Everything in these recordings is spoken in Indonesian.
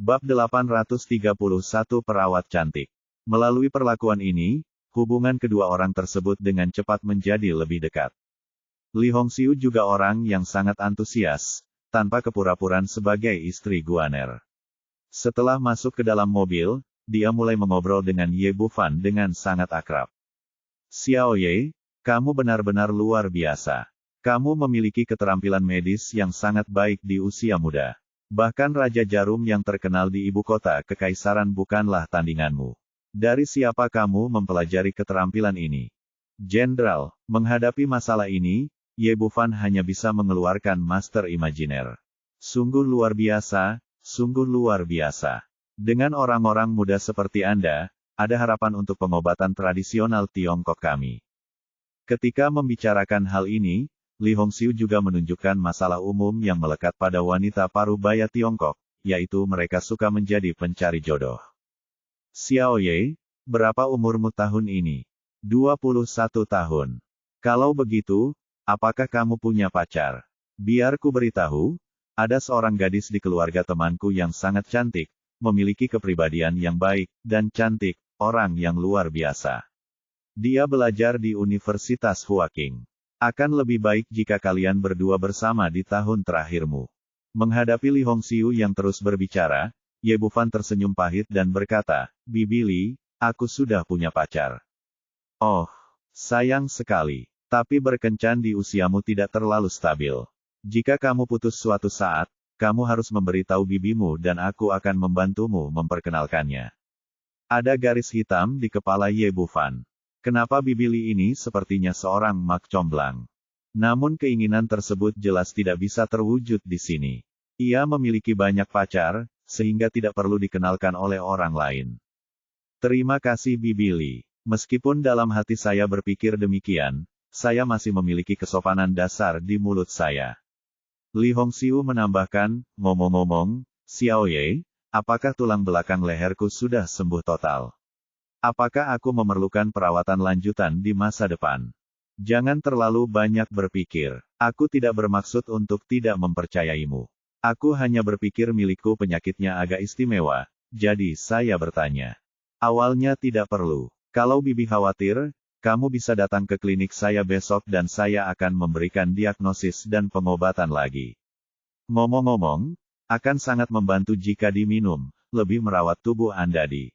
Bab 831 Perawat Cantik. Melalui perlakuan ini, hubungan kedua orang tersebut dengan cepat menjadi lebih dekat. Li Hongxiu juga orang yang sangat antusias, tanpa kepura-puraan sebagai istri Guaner. Setelah masuk ke dalam mobil, dia mulai mengobrol dengan Ye Bufan dengan sangat akrab. "Xiao Ye, kamu benar-benar luar biasa. Kamu memiliki keterampilan medis yang sangat baik di usia muda. Bahkan Raja Jarum yang terkenal di ibu kota kekaisaran bukanlah tandinganmu. Dari siapa kamu mempelajari keterampilan ini?" Jenderal, menghadapi masalah ini, Ye Bufan hanya bisa mengeluarkan Master Imajiner. Sungguh luar biasa, sungguh luar biasa. Dengan orang-orang muda seperti Anda, ada harapan untuk pengobatan tradisional Tiongkok kami. Ketika membicarakan hal ini, Li Hongxiu juga menunjukkan masalah umum yang melekat pada wanita parubaya Tiongkok, yaitu mereka suka menjadi pencari jodoh. "Xiao Ye, berapa umurmu tahun ini?" 21 tahun. "Kalau begitu, apakah kamu punya pacar?" "Biar ku beritahu, ada seorang gadis di keluarga temanku yang sangat cantik, memiliki kepribadian yang baik, dan cantik, orang yang luar biasa. Dia belajar di Universitas Huaking. Akan lebih baik jika kalian berdua bersama di tahun terakhirmu." Menghadapi Li Hongxiu yang terus berbicara, Ye Bufan tersenyum pahit dan berkata, "Bibi Li, aku sudah punya pacar." "Oh, sayang sekali. Tapi berkencan di usiamu tidak terlalu stabil. Jika kamu putus suatu saat, kamu harus memberitahu bibimu dan aku akan membantumu memperkenalkannya." Ada garis hitam di kepala Ye Bufan. Kenapa Bibi Li ini sepertinya seorang mak comblang? Namun keinginan tersebut jelas tidak bisa terwujud di sini. Ia memiliki banyak pacar, sehingga tidak perlu dikenalkan oleh orang lain. "Terima kasih Bibi Li. Meskipun dalam hati saya berpikir demikian, saya masih memiliki kesopanan dasar di mulut saya." Li Hongxiu menambahkan, "Ngomong-ngomong, Xiao Ye, apakah tulang belakang leherku sudah sembuh total? Apakah aku memerlukan perawatan lanjutan di masa depan?" "Jangan terlalu banyak berpikir. Aku tidak bermaksud untuk tidak mempercayaimu. Aku hanya berpikir milikku penyakitnya agak istimewa, jadi saya bertanya." "Awalnya tidak perlu. Kalau Bibi khawatir, kamu bisa datang ke klinik saya besok dan saya akan memberikan diagnosis dan pengobatan lagi. Ngomong-ngomong, akan sangat membantu jika diminum, lebih merawat tubuh Anda di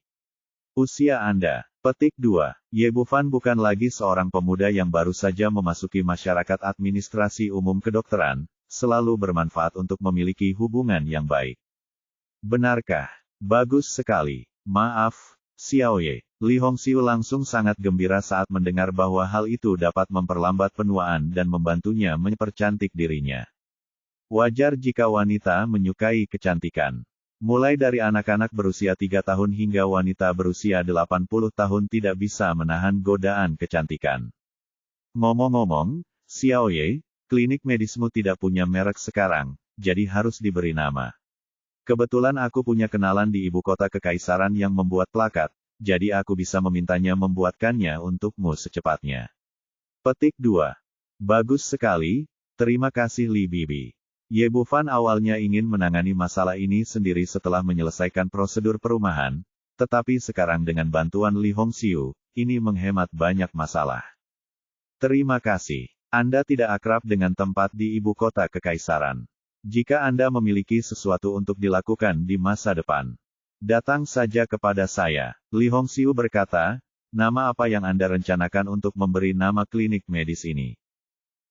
usia Anda." Petik 2. Ye Bufan bukan lagi seorang pemuda yang baru saja memasuki masyarakat administrasi umum kedokteran, selalu bermanfaat untuk memiliki hubungan yang baik. "Benarkah? Bagus sekali. Maaf, Xiao Ye." Li Hongxiu langsung sangat gembira saat mendengar bahwa hal itu dapat memperlambat penuaan dan membantunya mempercantik dirinya. Wajar jika wanita menyukai kecantikan. Mulai dari anak-anak berusia 3 tahun hingga wanita berusia 80 tahun tidak bisa menahan godaan kecantikan. "Ngomong-ngomong, Xiao Ye, klinik medismu tidak punya merek sekarang, jadi harus diberi nama. Kebetulan aku punya kenalan di ibu kota kekaisaran yang membuat plakat, jadi aku bisa memintanya membuatkannya untukmu secepatnya." Petik 2. Bagus sekali, terima kasih Li Bibi. Ye Bufan awalnya ingin menangani masalah ini sendiri setelah menyelesaikan prosedur perumahan, tetapi sekarang dengan bantuan Li Hongxiu, ini menghemat banyak masalah. "Terima kasih. Anda tidak akrab dengan tempat di ibu kota kekaisaran. Jika Anda memiliki sesuatu untuk dilakukan di masa depan, datang saja kepada saya." Li Hongxiu berkata, "Nama apa yang Anda rencanakan untuk memberi nama klinik medis ini?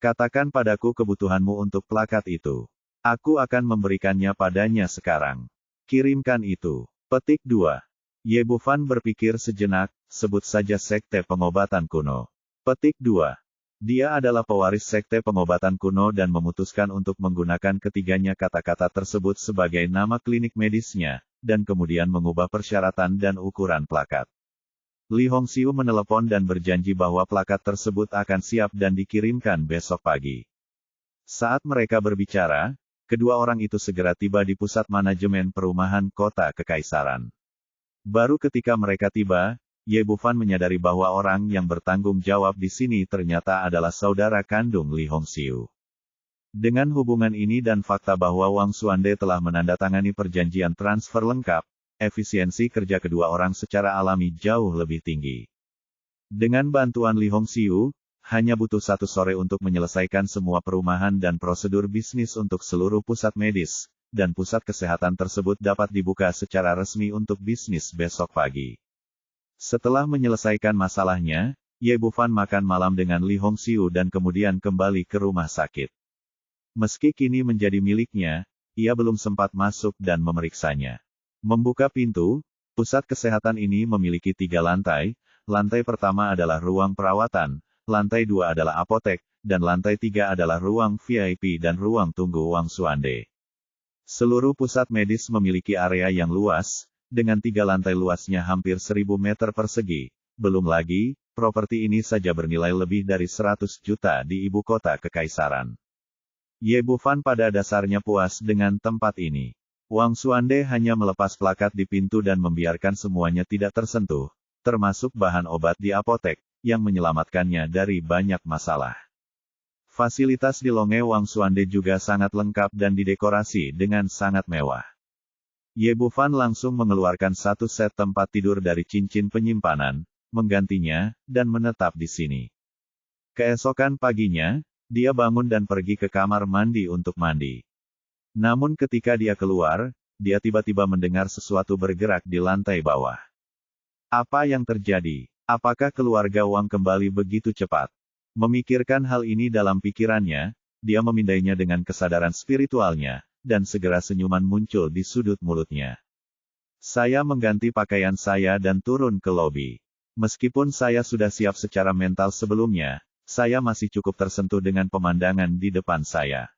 Katakan padaku kebutuhanmu untuk plakat itu. Aku akan memberikannya padanya sekarang. Kirimkan itu." Petik 2. Ye Bufan berpikir sejenak, sebut saja Sekte Pengobatan Kuno. Petik 2. Dia adalah pewaris Sekte Pengobatan Kuno dan memutuskan untuk menggunakan ketiganya kata-kata tersebut sebagai nama klinik medisnya, dan kemudian mengubah persyaratan dan ukuran plakat. Li Hongxiu menelepon dan berjanji bahwa plakat tersebut akan siap dan dikirimkan besok pagi. Saat mereka berbicara, kedua orang itu segera tiba di pusat manajemen perumahan kota kekaisaran. Baru ketika mereka tiba, Ye Bufan menyadari bahwa orang yang bertanggung jawab di sini ternyata adalah saudara kandung Li Hongxiu. Dengan hubungan ini dan fakta bahwa Wang Xuande telah menandatangani perjanjian transfer lengkap, efisiensi kerja kedua orang secara alami jauh lebih tinggi. Dengan bantuan Li Hongxiu, hanya butuh 1 sore untuk menyelesaikan semua perumahan dan prosedur bisnis untuk seluruh pusat medis, dan pusat kesehatan tersebut dapat dibuka secara resmi untuk bisnis besok pagi. Setelah menyelesaikan masalahnya, Ye Bufan makan malam dengan Li Hongxiu dan kemudian kembali ke rumah sakit. Meski kini menjadi miliknya, ia belum sempat masuk dan memeriksanya. Membuka pintu, pusat kesehatan ini memiliki 3 lantai. Lantai pertama adalah ruang perawatan, lantai 2 adalah apotek, dan lantai 3 adalah ruang VIP dan ruang tunggu Wang Xuande. Seluruh pusat medis memiliki area yang luas, dengan 3 lantai luasnya hampir 1000 meter persegi. Belum lagi, properti ini saja bernilai lebih dari 100 juta di ibu kota kekaisaran. Ye Bufan pada dasarnya puas dengan tempat ini. Wang Xuande hanya melepas plakat di pintu dan membiarkan semuanya tidak tersentuh, termasuk bahan obat di apotek, yang menyelamatkannya dari banyak masalah. Fasilitas di Longe Wang Xuande juga sangat lengkap dan didekorasi dengan sangat mewah. Ye Bufan langsung mengeluarkan 1 set tempat tidur dari cincin penyimpanan, menggantinya, dan menetap di sini. Keesokan paginya, dia bangun dan pergi ke kamar mandi untuk mandi. Namun ketika dia keluar, dia tiba-tiba mendengar sesuatu bergerak di lantai bawah. Apa yang terjadi? Apakah keluarga Wang kembali begitu cepat? Memikirkan hal ini dalam pikirannya, dia memindainya dengan kesadaran spiritualnya, dan segera senyuman muncul di sudut mulutnya. Saya mengganti pakaian saya dan turun ke lobi. Meskipun saya sudah siap secara mental sebelumnya, saya masih cukup tersentuh dengan pemandangan di depan saya.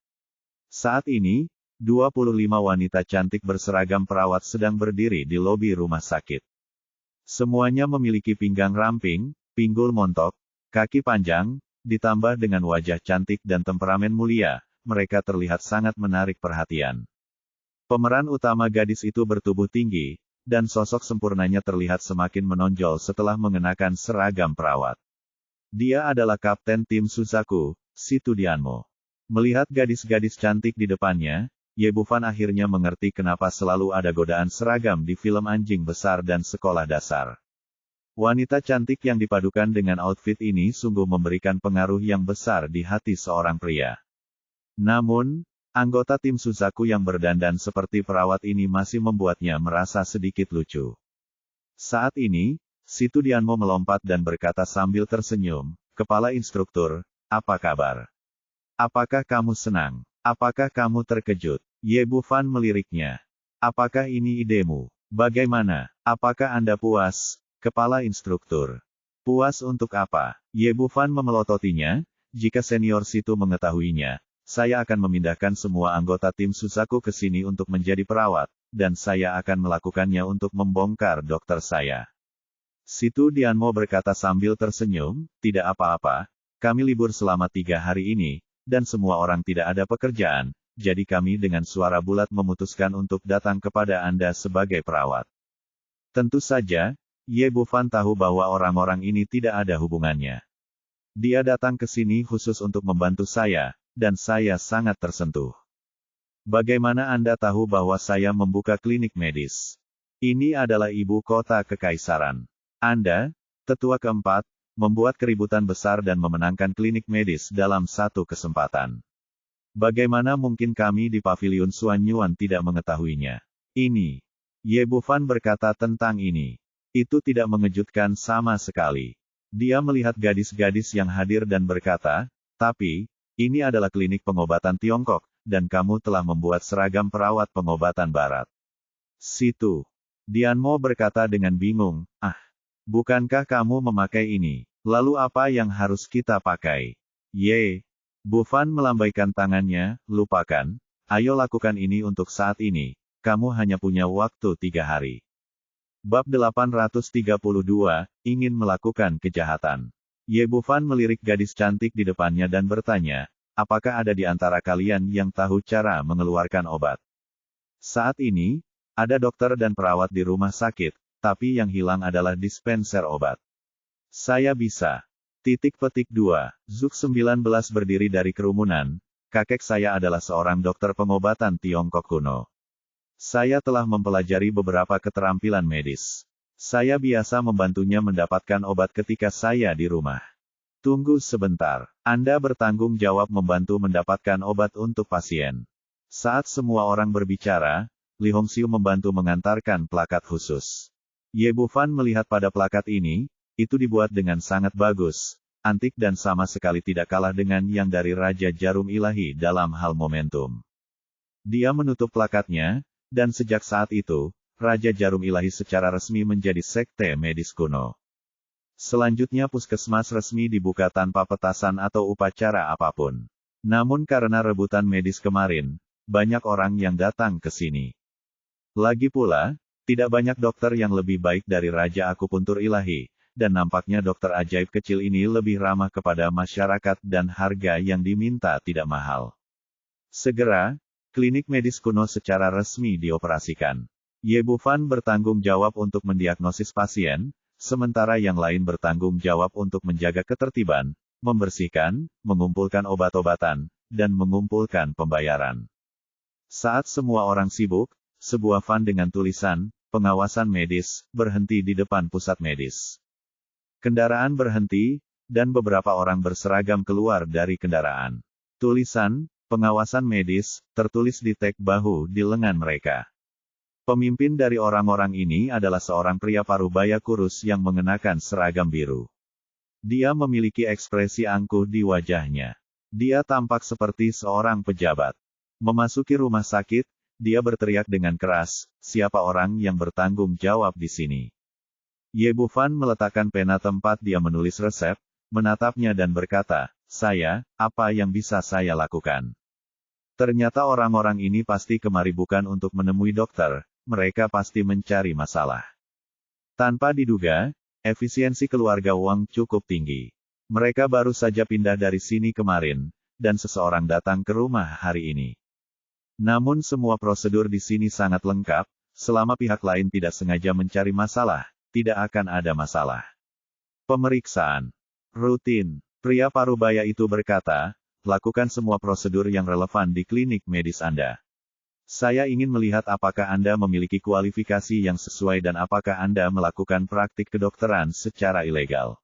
Saat ini, 25 wanita cantik berseragam perawat sedang berdiri di lobi rumah sakit. Semuanya memiliki pinggang ramping, pinggul montok, kaki panjang, ditambah dengan wajah cantik dan temperamen mulia, mereka terlihat sangat menarik perhatian. Pemeran utama gadis itu bertubuh tinggi, dan sosok sempurnanya terlihat semakin menonjol setelah mengenakan seragam perawat. Dia adalah kapten tim Suzaku, Situ Dianmo. Melihat gadis-gadis cantik di depannya, Ye Bufan akhirnya mengerti kenapa selalu ada godaan seragam di film anjing besar dan sekolah dasar. Wanita cantik yang dipadukan dengan outfit ini sungguh memberikan pengaruh yang besar di hati seorang pria. Namun, anggota tim Suzaku yang berdandan seperti perawat ini masih membuatnya merasa sedikit lucu. Saat ini, Situ Dianmo melompat dan berkata sambil tersenyum, "Kepala instruktur, apa kabar? Apakah kamu senang? Apakah kamu terkejut?" Ye Bufan meliriknya. "Apakah ini idemu? Bagaimana? Apakah Anda puas, kepala instruktur?" "Puas untuk apa?" Ye Bufan memelototinya, "Jika senior Situ mengetahuinya, saya akan memindahkan semua anggota tim Suzaku ke sini untuk menjadi perawat, dan saya akan melakukannya untuk membongkar dokter saya." Situ Dianmo berkata sambil tersenyum, "Tidak apa-apa, kami libur selama 3 hari ini, dan semua orang tidak ada pekerjaan, jadi kami dengan suara bulat memutuskan untuk datang kepada Anda sebagai perawat." Tentu saja, Ye Bufan tahu bahwa orang-orang ini tidak ada hubungannya. Dia datang ke sini khusus untuk membantu saya, dan saya sangat tersentuh. "Bagaimana Anda tahu bahwa saya membuka klinik medis? Ini adalah ibu kota kekaisaran. Anda, tetua keempat, membuat keributan besar dan memenangkan klinik medis dalam satu kesempatan. Bagaimana mungkin kami di Paviliun Xuanyuan tidak mengetahuinya?" Ini. Ye Bufan berkata tentang ini. Itu tidak mengejutkan sama sekali. Dia melihat gadis-gadis yang hadir dan berkata, "Tapi, ini adalah klinik pengobatan Tiongkok, dan kamu telah membuat seragam perawat pengobatan barat." Situ Dianmo berkata dengan bingung, "Bukankah kamu memakai ini? Lalu apa yang harus kita pakai?" Ye Bufan melambaikan tangannya, "Lupakan. Ayo lakukan ini untuk saat ini. Kamu hanya punya waktu 3 hari. Bab 832, ingin melakukan kejahatan. Ye Bufan melirik gadis cantik di depannya dan bertanya, "Apakah ada di antara kalian yang tahu cara mengeluarkan obat?" Saat ini, ada dokter dan perawat di rumah sakit, tapi yang hilang adalah dispenser obat. "Saya bisa." 2. Zuk 19 berdiri dari kerumunan, kakek saya adalah seorang dokter pengobatan Tiongkok kuno. Saya telah mempelajari beberapa keterampilan medis. Saya biasa membantunya mendapatkan obat ketika saya di rumah. Tunggu sebentar. Anda bertanggung jawab membantu mendapatkan obat untuk pasien. Saat semua orang berbicara, Li Hongxiu membantu mengantarkan plakat khusus. Ye Bufan melihat pada plakat ini, itu dibuat dengan sangat bagus, antik dan sama sekali tidak kalah dengan yang dari Raja Jarum Ilahi dalam hal momentum. Dia menutup plakatnya, dan sejak saat itu, Raja Jarum Ilahi secara resmi menjadi sekte medis kuno. Selanjutnya puskesmas resmi dibuka tanpa petasan atau upacara apapun. Namun karena rebutan medis kemarin, banyak orang yang datang ke sini. Lagi pula, tidak banyak dokter yang lebih baik dari Raja Akupuntur Ilahi, dan nampaknya dokter ajaib kecil ini lebih ramah kepada masyarakat dan harga yang diminta tidak mahal. Segera, klinik medis kuno secara resmi dioperasikan. Ye Bufan bertanggung jawab untuk mendiagnosis pasien, sementara yang lain bertanggung jawab untuk menjaga ketertiban, membersihkan, mengumpulkan obat-obatan, dan mengumpulkan pembayaran. Saat semua orang sibuk, sebuah van dengan tulisan, pengawasan medis, berhenti di depan pusat medis. Kendaraan berhenti, dan beberapa orang berseragam keluar dari kendaraan. Tulisan, pengawasan medis, tertulis di tag bahu di lengan mereka. Pemimpin dari orang-orang ini adalah seorang pria parubaya kurus yang mengenakan seragam biru. Dia memiliki ekspresi angkuh di wajahnya. Dia tampak seperti seorang pejabat. Memasuki rumah sakit, dia berteriak dengan keras, "Siapa orang yang bertanggung jawab di sini?" Ye Bufan meletakkan pena tempat dia menulis resep, menatapnya dan berkata, "Saya, apa yang bisa saya lakukan?" Ternyata orang-orang ini pasti kemari bukan untuk menemui dokter, mereka pasti mencari masalah. Tanpa diduga, efisiensi keluarga Wang cukup tinggi. Mereka baru saja pindah dari sini kemarin, dan seseorang datang ke rumah hari ini. Namun semua prosedur di sini sangat lengkap, selama pihak lain tidak sengaja mencari masalah, tidak akan ada masalah. Pemeriksaan rutin. Pria parubaya itu berkata, lakukan semua prosedur yang relevan di klinik medis Anda. Saya ingin melihat apakah Anda memiliki kualifikasi yang sesuai dan apakah Anda melakukan praktik kedokteran secara ilegal.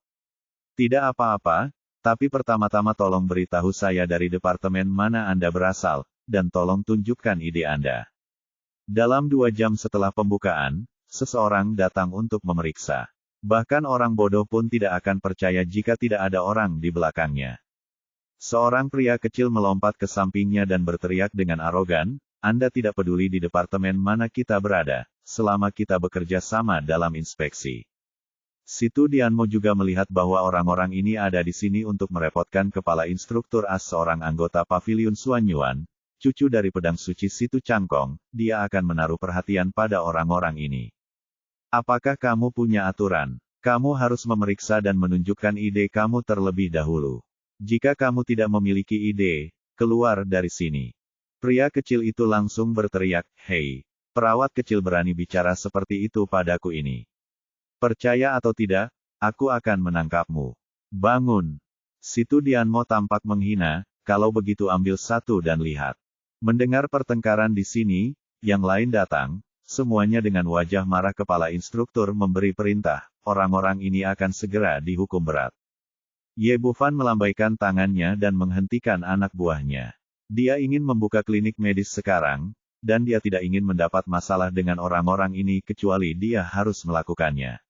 Tidak apa-apa, tapi pertama-tama tolong beritahu saya dari departemen mana Anda berasal, dan tolong tunjukkan ide Anda. Dalam 2 jam setelah pembukaan, seseorang datang untuk memeriksa. Bahkan orang bodoh pun tidak akan percaya jika tidak ada orang di belakangnya. Seorang pria kecil melompat ke sampingnya dan berteriak dengan arogan, "Anda tidak peduli di departemen mana kita berada, selama kita bekerja sama dalam inspeksi." Situ Dianmo juga melihat bahwa orang-orang ini ada di sini untuk merepotkan kepala instruktur AS seorang anggota Paviliun Suanyuan, cucu dari pedang suci Situ Cangkong, dia akan menaruh perhatian pada orang-orang ini. Apakah kamu punya aturan? Kamu harus memeriksa dan menunjukkan ide kamu terlebih dahulu. Jika kamu tidak memiliki ide, keluar dari sini. Pria kecil itu langsung berteriak, "Hei, perawat kecil berani bicara seperti itu padaku ini. Percaya atau tidak, aku akan menangkapmu. Bangun." Situ Dianmo tampak menghina, "Kalau begitu ambil satu dan lihat." Mendengar pertengkaran di sini, yang lain datang, semuanya dengan wajah marah. Kepala instruktur memberi perintah, orang-orang ini akan segera dihukum berat. Ye Bufan melambaikan tangannya dan menghentikan anak buahnya. Dia ingin membuka klinik medis sekarang, dan dia tidak ingin mendapat masalah dengan orang-orang ini kecuali dia harus melakukannya.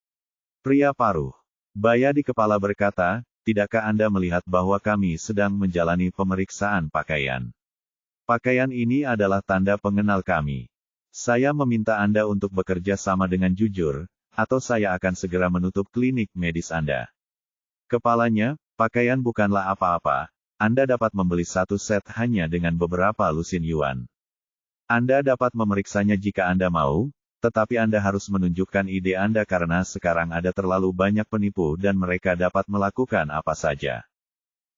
Pria paruh baya di kepala berkata, "Tidakkah Anda melihat bahwa kami sedang menjalani pemeriksaan pakaian? Pakaian ini adalah tanda pengenal kami. Saya meminta Anda untuk bekerja sama dengan jujur, atau saya akan segera menutup klinik medis Anda." Kepalanya, "Pakaian bukanlah apa-apa. Anda dapat membeli satu set hanya dengan beberapa lusin yuan. Anda dapat memeriksanya jika Anda mau, tetapi Anda harus menunjukkan ide Anda karena sekarang ada terlalu banyak penipu dan mereka dapat melakukan apa saja."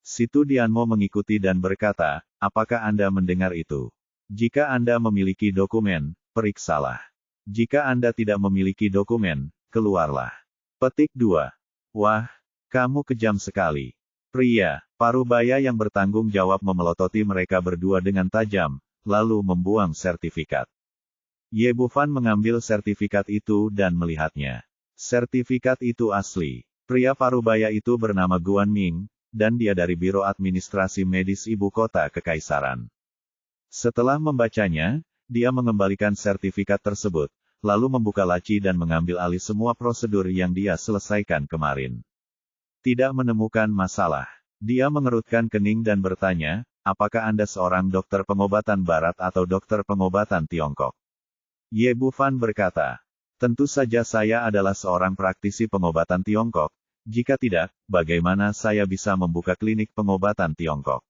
Situ Dianmo mengikuti dan berkata, "Apakah Anda mendengar itu? Jika Anda memiliki dokumen, periksalah. Jika Anda tidak memiliki dokumen, keluarlah." Petik 2. Wah, kamu kejam sekali. Pria. Parubaya yang bertanggung jawab memelototi mereka berdua dengan tajam, lalu membuang sertifikat. Ye Bufan mengambil sertifikat itu dan melihatnya. Sertifikat itu asli. Pria parubaya itu bernama Guan Ming, dan dia dari Biro Administrasi Medis Ibu Kota Kekaisaran. Setelah membacanya, dia mengembalikan sertifikat tersebut, lalu membuka laci dan mengambil alih semua prosedur yang dia selesaikan kemarin. Tidak menemukan masalah. Dia mengerutkan kening dan bertanya, apakah Anda seorang dokter pengobatan barat atau dokter pengobatan Tiongkok? Ye Bufan berkata, tentu saja saya adalah seorang praktisi pengobatan Tiongkok. Jika tidak, bagaimana saya bisa membuka klinik pengobatan Tiongkok?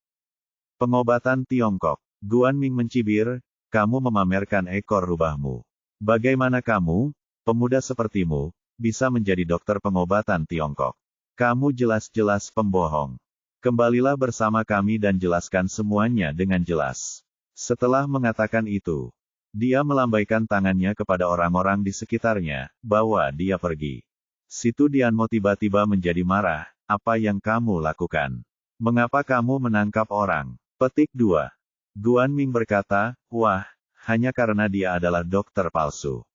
Pengobatan Tiongkok. Guan Ming mencibir, kamu memamerkan ekor rubahmu. Bagaimana kamu, pemuda sepertimu, bisa menjadi dokter pengobatan Tiongkok? Kamu jelas-jelas pembohong. Kembalilah bersama kami dan jelaskan semuanya dengan jelas. Setelah mengatakan itu, dia melambaikan tangannya kepada orang-orang di sekitarnya, bahwa dia pergi. Situ Dianmo tiba-tiba menjadi marah, apa yang kamu lakukan? Mengapa kamu menangkap orang? Petik 2. Guan Ming berkata, wah, hanya karena dia adalah dokter palsu.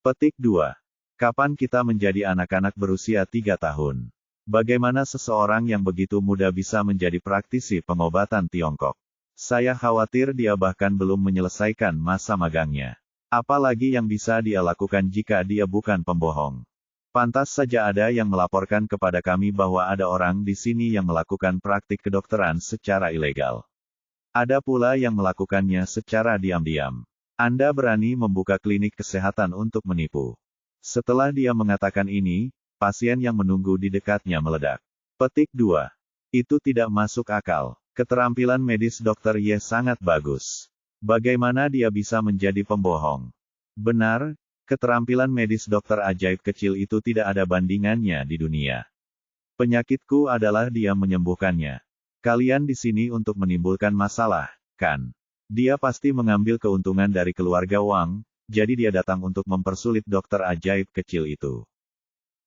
Petik 2. Kapan kita menjadi anak-anak berusia 3 tahun? Bagaimana seseorang yang begitu muda bisa menjadi praktisi pengobatan Tiongkok? Saya khawatir dia bahkan belum menyelesaikan masa magangnya. Apalagi yang bisa dia lakukan jika dia bukan pembohong? Pantas saja ada yang melaporkan kepada kami bahwa ada orang di sini yang melakukan praktik kedokteran secara ilegal. Ada pula yang melakukannya secara diam-diam. Anda berani membuka klinik kesehatan untuk menipu. Setelah dia mengatakan ini, pasien yang menunggu di dekatnya meledak. Petik 2. Itu tidak masuk akal. Keterampilan medis Dr. Ye sangat bagus. Bagaimana dia bisa menjadi pembohong? Benar, keterampilan medis dokter ajaib kecil itu tidak ada bandingannya di dunia. Penyakitku adalah dia menyembuhkannya. Kalian di sini untuk menimbulkan masalah, kan? Dia pasti mengambil keuntungan dari keluarga Wang, jadi dia datang untuk mempersulit dokter ajaib kecil itu.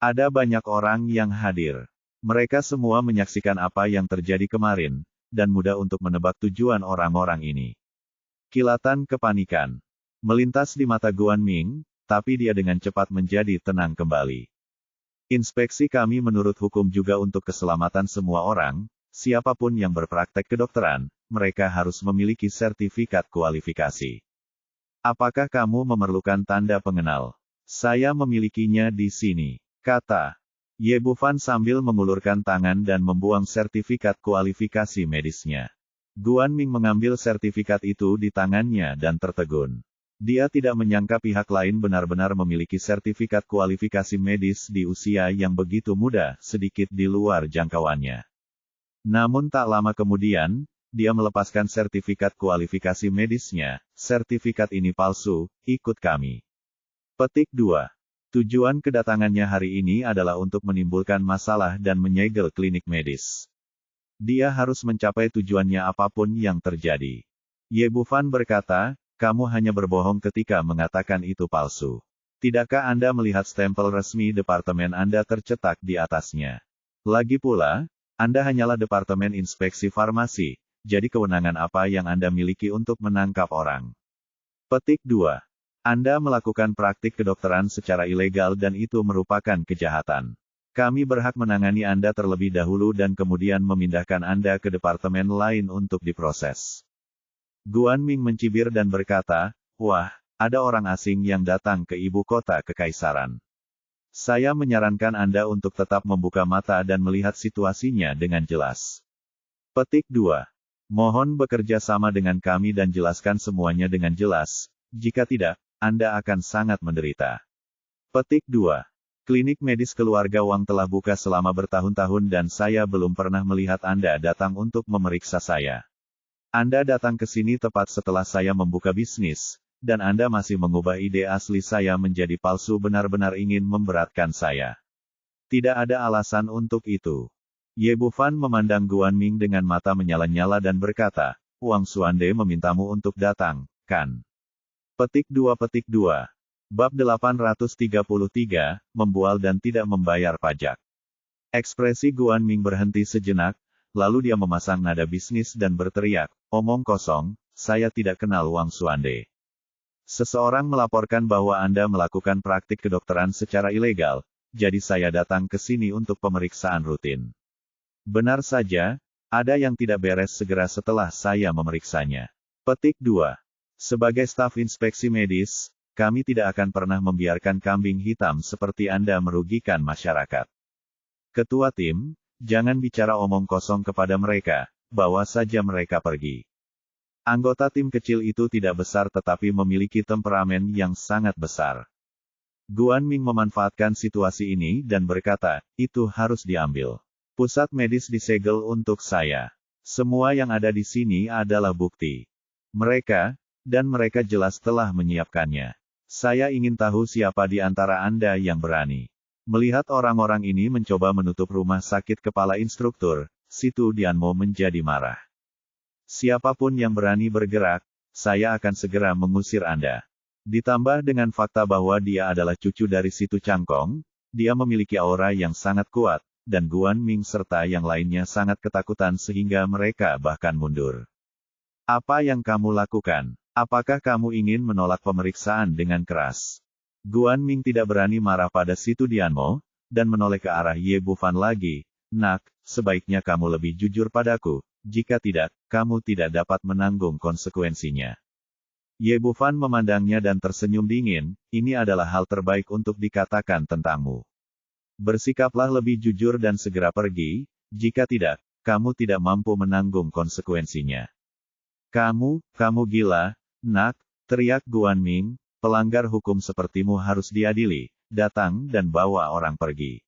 Ada banyak orang yang hadir. Mereka semua menyaksikan apa yang terjadi kemarin, dan mudah untuk menebak tujuan orang-orang ini. Kilatan kepanikan melintas di mata Guan Ming, tapi dia dengan cepat menjadi tenang kembali. Inspeksi kami menurut hukum juga untuk keselamatan semua orang, siapapun yang berpraktek kedokteran, mereka harus memiliki sertifikat kualifikasi. Apakah kamu memerlukan tanda pengenal? Saya memilikinya di sini, kata Ye Bufan sambil mengulurkan tangan dan membuang sertifikat kualifikasi medisnya. Guan Ming mengambil sertifikat itu di tangannya dan tertegun. Dia tidak menyangka pihak lain benar-benar memiliki sertifikat kualifikasi medis di usia yang begitu muda, sedikit di luar jangkauannya. Namun tak lama kemudian, dia melepaskan sertifikat kualifikasi medisnya. Sertifikat ini palsu, ikut kami. Petik 2. Tujuan kedatangannya hari ini adalah untuk menimbulkan masalah dan menyegel klinik medis. Dia harus mencapai tujuannya apapun yang terjadi. Ye Bufan berkata, kamu hanya berbohong ketika mengatakan itu palsu. Tidakkah Anda melihat stempel resmi departemen Anda tercetak di atasnya? Lagi pula, Anda hanyalah departemen inspeksi farmasi, jadi kewenangan apa yang Anda miliki untuk menangkap orang? Petik 2. Anda melakukan praktik kedokteran secara ilegal dan itu merupakan kejahatan. Kami berhak menangani Anda terlebih dahulu dan kemudian memindahkan Anda ke departemen lain untuk diproses. Guan Ming mencibir dan berkata, wah, ada orang asing yang datang ke ibu kota kekaisaran. Saya menyarankan Anda untuk tetap membuka mata dan melihat situasinya dengan jelas. Petik 2. Mohon bekerja sama dengan kami dan jelaskan semuanya dengan jelas, jika tidak, Anda akan sangat menderita. Petik 2. Klinik medis keluarga Wang telah buka selama bertahun-tahun dan saya belum pernah melihat Anda datang untuk memeriksa saya. Anda datang ke sini tepat setelah saya membuka bisnis, dan Anda masih mengubah ide asli saya menjadi palsu benar-benar ingin memberatkan saya. Tidak ada alasan untuk itu. Ye Bufan memandang Guan Ming dengan mata menyala-nyala dan berkata, Wang Xuande memintamu untuk datang, kan? Petik 2. Bab 833, membual dan tidak membayar pajak. Ekspresi Guan Ming berhenti sejenak, lalu dia memasang nada bisnis dan berteriak, "Omong kosong, saya tidak kenal Wang Xuande. Seseorang melaporkan bahwa Anda melakukan praktik kedokteran secara ilegal, jadi saya datang ke sini untuk pemeriksaan rutin." Benar saja, ada yang tidak beres segera setelah saya memeriksanya. Petik 2. Sebagai staf inspeksi medis, kami tidak akan pernah membiarkan kambing hitam seperti Anda merugikan masyarakat. Ketua tim, jangan bicara omong kosong kepada mereka, bawa saja mereka pergi. Anggota tim kecil itu tidak besar tetapi memiliki temperamen yang sangat besar. Guan Ming memanfaatkan situasi ini dan berkata, "Itu harus diambil. Pusat medis disegel untuk saya. Semua yang ada di sini adalah bukti. Mereka jelas telah menyiapkannya. Saya ingin tahu siapa di antara Anda yang berani." Melihat orang-orang ini mencoba menutup rumah sakit kepala instruktur, Situ Dianmo menjadi marah. "Siapapun yang berani bergerak, saya akan segera mengusir Anda." Ditambah dengan fakta bahwa dia adalah cucu dari Situ Changkong, dia memiliki aura yang sangat kuat, dan Guan Ming serta yang lainnya sangat ketakutan sehingga mereka bahkan mundur. "Apa yang kamu lakukan? Apakah kamu ingin menolak pemeriksaan dengan keras?" Guan Ming tidak berani marah pada Situ Dianmo, dan menoleh ke arah Ye Bufan lagi. "Nak, sebaiknya kamu lebih jujur padaku, jika tidak, kamu tidak dapat menanggung konsekuensinya." Ye Bufan memandangnya dan tersenyum dingin, "Ini adalah hal terbaik untuk dikatakan tentangmu. Bersikaplah lebih jujur dan segera pergi, jika tidak, kamu tidak mampu menanggung konsekuensinya." Kamu gila, nak," teriak Guan Ming, "pelanggar hukum sepertimu harus diadili, datang dan bawa orang pergi."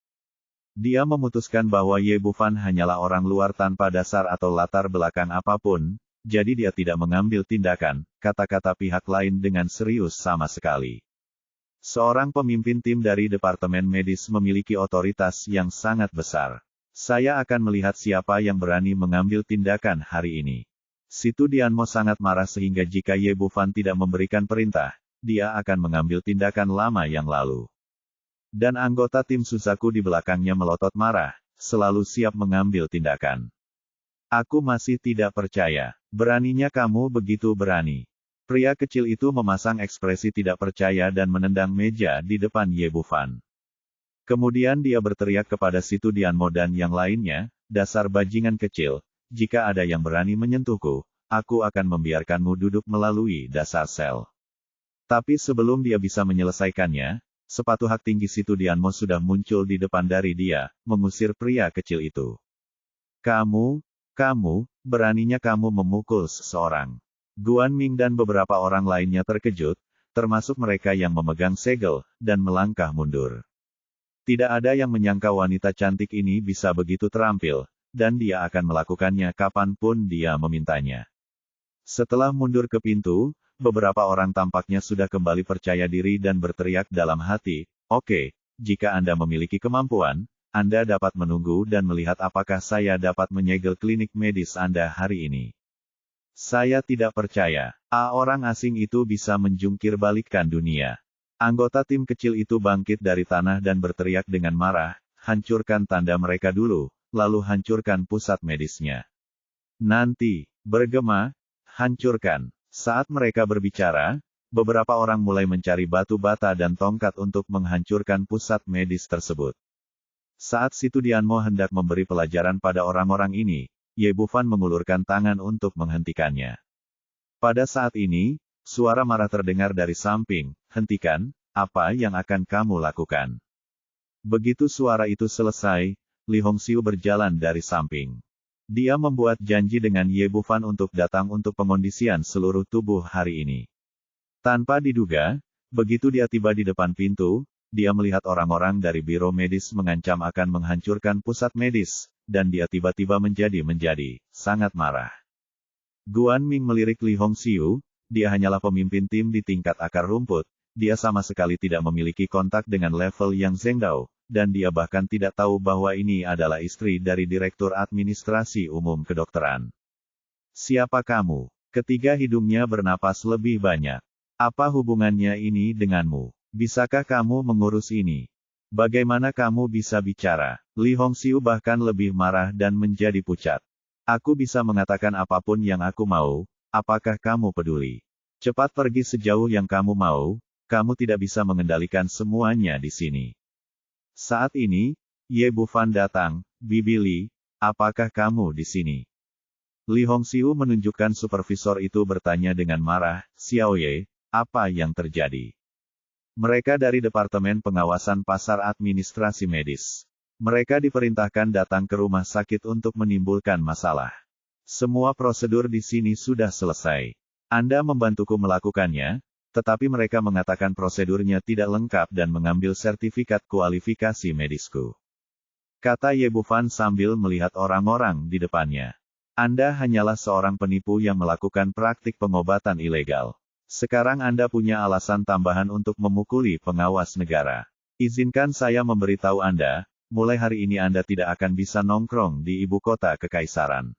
Dia memutuskan bahwa Ye Bufan hanyalah orang luar tanpa dasar atau latar belakang apapun, jadi dia tidak mengambil tindakan, kata-kata pihak lain dengan serius sama sekali. Seorang pemimpin tim dari Departemen Medis memiliki otoritas yang sangat besar. "Saya akan melihat siapa yang berani mengambil tindakan hari ini." Situ Dianmo sangat marah sehingga jika Ye Bufan tidak memberikan perintah, dia akan mengambil tindakan lama yang lalu. Dan anggota tim Susaku di belakangnya melotot marah, selalu siap mengambil tindakan. "Aku masih tidak percaya. Beraninya kamu begitu berani." Pria kecil itu memasang ekspresi tidak percaya dan menendang meja di depan Ye Bufan. Kemudian dia berteriak kepada Situ Dianmo dan yang lainnya, "Dasar bajingan kecil, jika ada yang berani menyentuhku, aku akan membiarkanmu duduk melalui dasar sel." Tapi sebelum dia bisa menyelesaikannya, sepatu hak tinggi Situ Dianmo sudah muncul di depan dari dia, mengusir pria kecil itu. Kamu, beraninya kamu memukul seseorang." Guan Ming dan beberapa orang lainnya terkejut, termasuk mereka yang memegang segel, dan melangkah mundur. Tidak ada yang menyangka wanita cantik ini bisa begitu terampil, dan dia akan melakukannya kapanpun dia memintanya. Setelah mundur ke pintu, beberapa orang tampaknya sudah kembali percaya diri dan berteriak dalam hati, "Oke, jika Anda memiliki kemampuan, Anda dapat menunggu dan melihat apakah saya dapat menyegel klinik medis Anda hari ini." "Saya tidak percaya. Orang asing itu bisa menjungkir balikkan dunia." Anggota tim kecil itu bangkit dari tanah dan berteriak dengan marah, "Hancurkan tanda mereka dulu, lalu hancurkan pusat medisnya. Nanti, bergema, hancurkan." Saat mereka berbicara, beberapa orang mulai mencari batu bata dan tongkat untuk menghancurkan pusat medis tersebut. Saat Situ Dianmo hendak memberi pelajaran pada orang-orang ini, Ye Bufan mengulurkan tangan untuk menghentikannya. Pada saat ini, suara marah terdengar dari samping, "Hentikan, apa yang akan kamu lakukan?" Begitu suara itu selesai, Li Hongxiu berjalan dari samping. Dia membuat janji dengan Ye Bufan untuk datang untuk pengondisian seluruh tubuh hari ini. Tanpa diduga, begitu dia tiba di depan pintu, dia melihat orang-orang dari biro medis mengancam akan menghancurkan pusat medis, dan dia tiba-tiba menjadi sangat marah. Guan Ming melirik Li Hongxiu, dia hanyalah pemimpin tim di tingkat akar rumput, dia sama sekali tidak memiliki kontak dengan level yang Zhengdao, dan dia bahkan tidak tahu bahwa ini adalah istri dari Direktur Administrasi Umum Kedokteran. "Siapa kamu?" Ketiga hidungnya bernapas lebih banyak. "Apa hubungannya ini denganmu? Bisakah kamu mengurus ini? Bagaimana kamu bisa bicara?" Li Hongxiu bahkan lebih marah dan menjadi pucat. Aku bisa mengatakan apapun yang aku mau, apakah kamu peduli? Cepat pergi sejauh yang kamu mau, kamu tidak bisa mengendalikan semuanya di sini. Saat ini, Ye Bufan datang, Bibi Li, apakah kamu di sini? Li Hongxiu menunjukkan supervisor itu bertanya dengan marah, Xiao Ye, apa yang terjadi? Mereka dari Departemen Pengawasan Pasar Administrasi Medis. Mereka diperintahkan datang ke rumah sakit untuk menimbulkan masalah. Semua prosedur di sini sudah selesai. Anda membantuku melakukannya, tetapi mereka mengatakan prosedurnya tidak lengkap dan mengambil sertifikat kualifikasi medisku. Kata Ye Bufan sambil melihat orang-orang di depannya. Anda hanyalah seorang penipu yang melakukan praktik pengobatan ilegal. Sekarang Anda punya alasan tambahan untuk memukuli pengawas negara. Izinkan saya memberitahu Anda, mulai hari ini Anda tidak akan bisa nongkrong di ibu kota kekaisaran.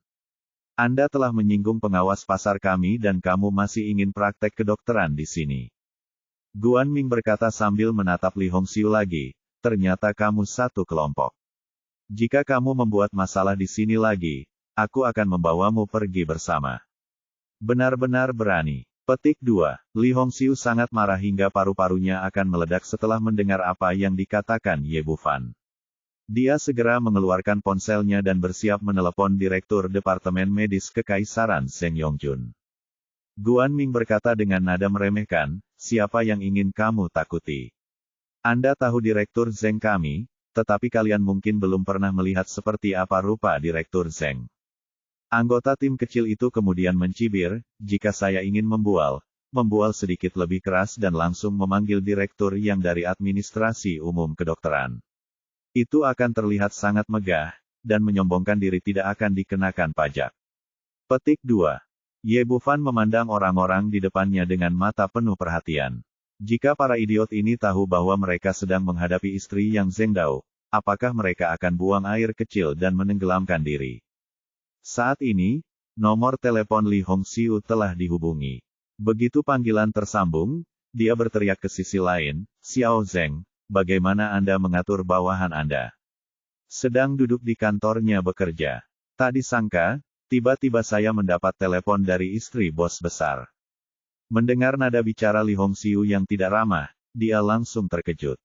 Anda telah menyinggung pengawas pasar kami dan kamu masih ingin praktek kedokteran di sini. Guan Ming berkata sambil menatap Li Hongxiu lagi, ternyata kamu satu kelompok. Jika kamu membuat masalah di sini lagi, aku akan membawamu pergi bersama. Benar-benar berani. Petik 2. Li Hongxiu sangat marah hingga paru-parunya akan meledak setelah mendengar apa yang dikatakan Ye Bufan. Dia segera mengeluarkan ponselnya dan bersiap menelepon Direktur Departemen Medis Kekaisaran Zheng Yongjun. Guan Ming berkata dengan nada meremehkan, siapa yang ingin kamu takuti? Anda tahu Direktur Zheng kami, tetapi kalian mungkin belum pernah melihat seperti apa rupa Direktur Zheng. Anggota tim kecil itu kemudian mencibir, jika saya ingin membual sedikit lebih keras dan langsung memanggil direktur yang dari administrasi umum kedokteran. Itu akan terlihat sangat megah, dan menyombongkan diri tidak akan dikenakan pajak. Petik 2. Ye Bufan memandang orang-orang di depannya dengan mata penuh perhatian. Jika para idiot ini tahu bahwa mereka sedang menghadapi istri yang Zheng Dao, apakah mereka akan buang air kecil dan menenggelamkan diri? Saat ini, nomor telepon Li Hongxiu telah dihubungi. Begitu panggilan tersambung, dia berteriak ke sisi lain, Xiao Zheng, bagaimana Anda mengatur bawahan Anda? Sedang duduk di kantornya bekerja. Tak disangka, tiba-tiba saya mendapat telepon dari istri bos besar. Mendengar nada bicara Li Hongxiu yang tidak ramah, dia langsung terkejut.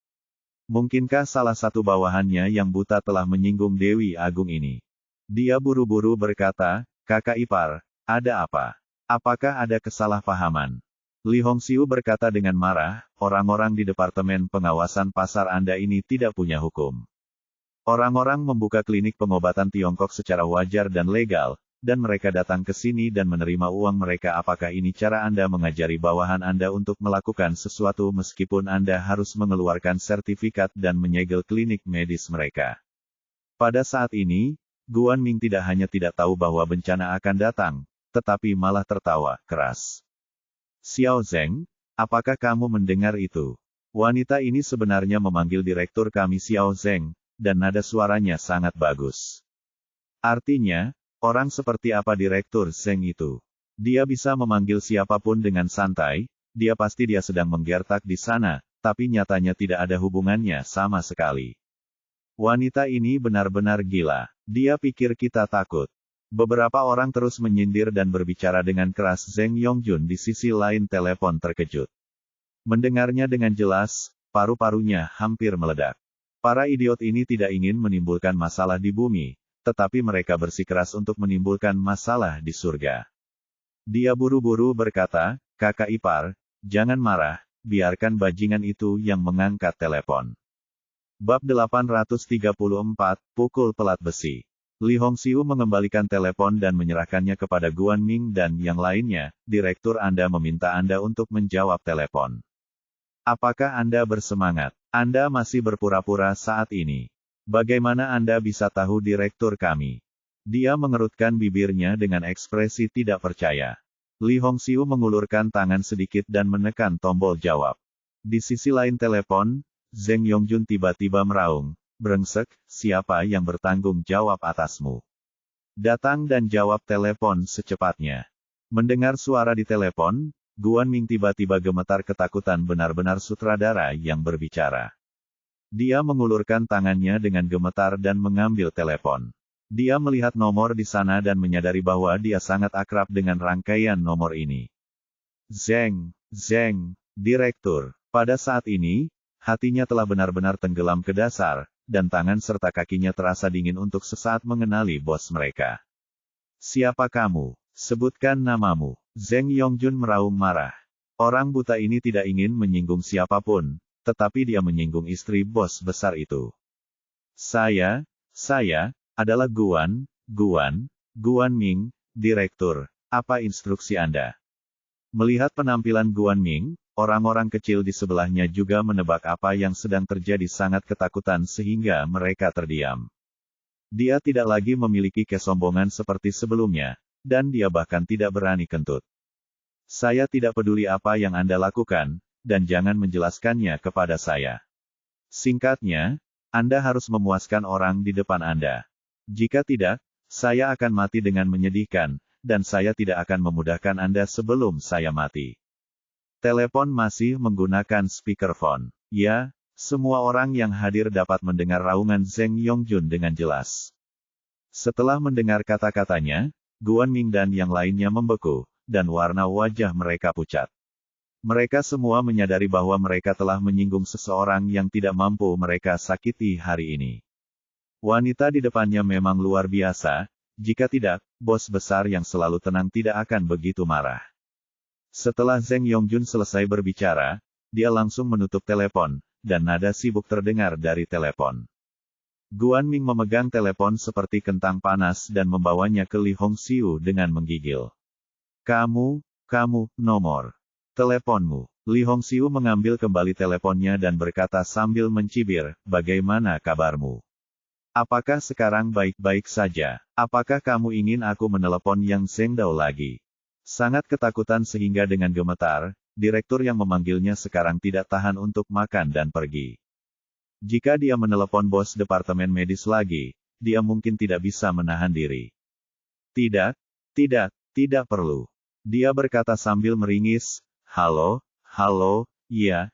Mungkinkah salah satu bawahannya yang buta telah menyinggung Dewi Agung ini? Dia buru-buru berkata, kakak ipar, ada apa? Apakah ada kesalahpahaman? Li Hongxiu berkata dengan marah, orang-orang di Departemen Pengawasan Pasar Anda ini tidak punya hukum. Orang-orang membuka klinik pengobatan Tiongkok secara wajar dan legal, dan mereka datang ke sini dan menerima uang mereka. Apakah ini cara Anda mengajari bawahan Anda untuk melakukan sesuatu meskipun Anda harus mengeluarkan sertifikat dan menyegel klinik medis mereka? Pada saat ini, Guan Ming tidak hanya tidak tahu bahwa bencana akan datang, tetapi malah tertawa keras. Xiao Zheng, apakah kamu mendengar itu? Wanita ini sebenarnya memanggil direktur kami Xiao Zheng, dan nada suaranya sangat bagus. Artinya, orang seperti apa direktur Zheng itu? Dia bisa memanggil siapapun dengan santai, dia sedang menggertak di sana, tapi nyatanya tidak ada hubungannya sama sekali. Wanita ini benar-benar gila. Dia pikir kita takut. Beberapa orang terus menyindir dan berbicara dengan keras. Zheng Yongjun di sisi lain telepon terkejut. Mendengarnya dengan jelas, paru-parunya hampir meledak. Para idiot ini tidak ingin menimbulkan masalah di bumi, tetapi mereka bersikeras untuk menimbulkan masalah di surga. Dia buru-buru berkata, kakak ipar, jangan marah, biarkan bajingan itu yang mengangkat telepon. Bab 834, Pukul Pelat Besi. Li Hongxiu mengembalikan telepon dan menyerahkannya kepada Guan Ming dan yang lainnya. Direktur Anda meminta Anda untuk menjawab telepon. Apakah Anda bersemangat? Anda masih berpura-pura saat ini. Bagaimana Anda bisa tahu direktur kami? Dia mengerutkan bibirnya dengan ekspresi tidak percaya. Li Hongxiu mengulurkan tangan sedikit dan menekan tombol jawab. Di sisi lain telepon, Zheng Yongjun tiba-tiba meraung, brengsek, siapa yang bertanggung jawab atasmu? Datang dan jawab telepon secepatnya. Mendengar suara di telepon, Guan Ming tiba-tiba gemetar ketakutan, benar-benar sutradara yang berbicara. Dia mengulurkan tangannya dengan gemetar dan mengambil telepon. Dia melihat nomor di sana dan menyadari bahwa dia sangat akrab dengan rangkaian nomor ini. Zeng, Zeng, Direktur. Pada saat ini, hatinya telah benar-benar tenggelam ke dasar, dan tangan serta kakinya terasa dingin untuk sesaat mengenali bos mereka. Siapa kamu? Sebutkan namamu. Zeng Yongjun meraung marah. Orang buta ini tidak ingin menyinggung siapapun, tetapi dia menyinggung istri bos besar itu. Saya adalah Guan Ming, Direktur. Apa instruksi Anda? Melihat penampilan Guan Ming, orang-orang kecil di sebelahnya juga menebak apa yang sedang terjadi sangat ketakutan sehingga mereka terdiam. Dia tidak lagi memiliki kesombongan seperti sebelumnya, dan dia bahkan tidak berani kentut. Saya tidak peduli apa yang Anda lakukan, dan jangan menjelaskannya kepada saya. Singkatnya, Anda harus memuaskan orang di depan Anda. Jika tidak, saya akan mati dengan menyedihkan, dan saya tidak akan memudahkan Anda sebelum saya mati. Telepon masih menggunakan speakerphone. Ya, semua orang yang hadir dapat mendengar raungan Zeng Yongjun dengan jelas. Setelah mendengar kata-katanya, Guan Ming dan yang lainnya membeku, dan warna wajah mereka pucat. Mereka semua menyadari bahwa mereka telah menyinggung seseorang yang tidak mampu mereka sakiti hari ini. Wanita di depannya memang luar biasa, jika tidak, bos besar yang selalu tenang tidak akan begitu marah. Setelah Zeng Yongjun selesai berbicara, dia langsung menutup telepon, dan nada sibuk terdengar dari telepon. Guan Ming memegang telepon seperti kentang panas dan membawanya ke Li Hongxiu dengan menggigil. Kamu, nomor teleponmu. Li Hongxiu mengambil kembali teleponnya dan berkata sambil mencibir, bagaimana kabarmu? Apakah sekarang baik-baik saja? Apakah kamu ingin aku menelepon Yang Zhengdao lagi? Sangat ketakutan sehingga dengan gemetar, direktur yang memanggilnya sekarang tidak tahan untuk makan dan pergi. Jika dia menelepon bos departemen medis lagi, dia mungkin tidak bisa menahan diri. Tidak perlu. Dia berkata sambil meringis, halo, iya,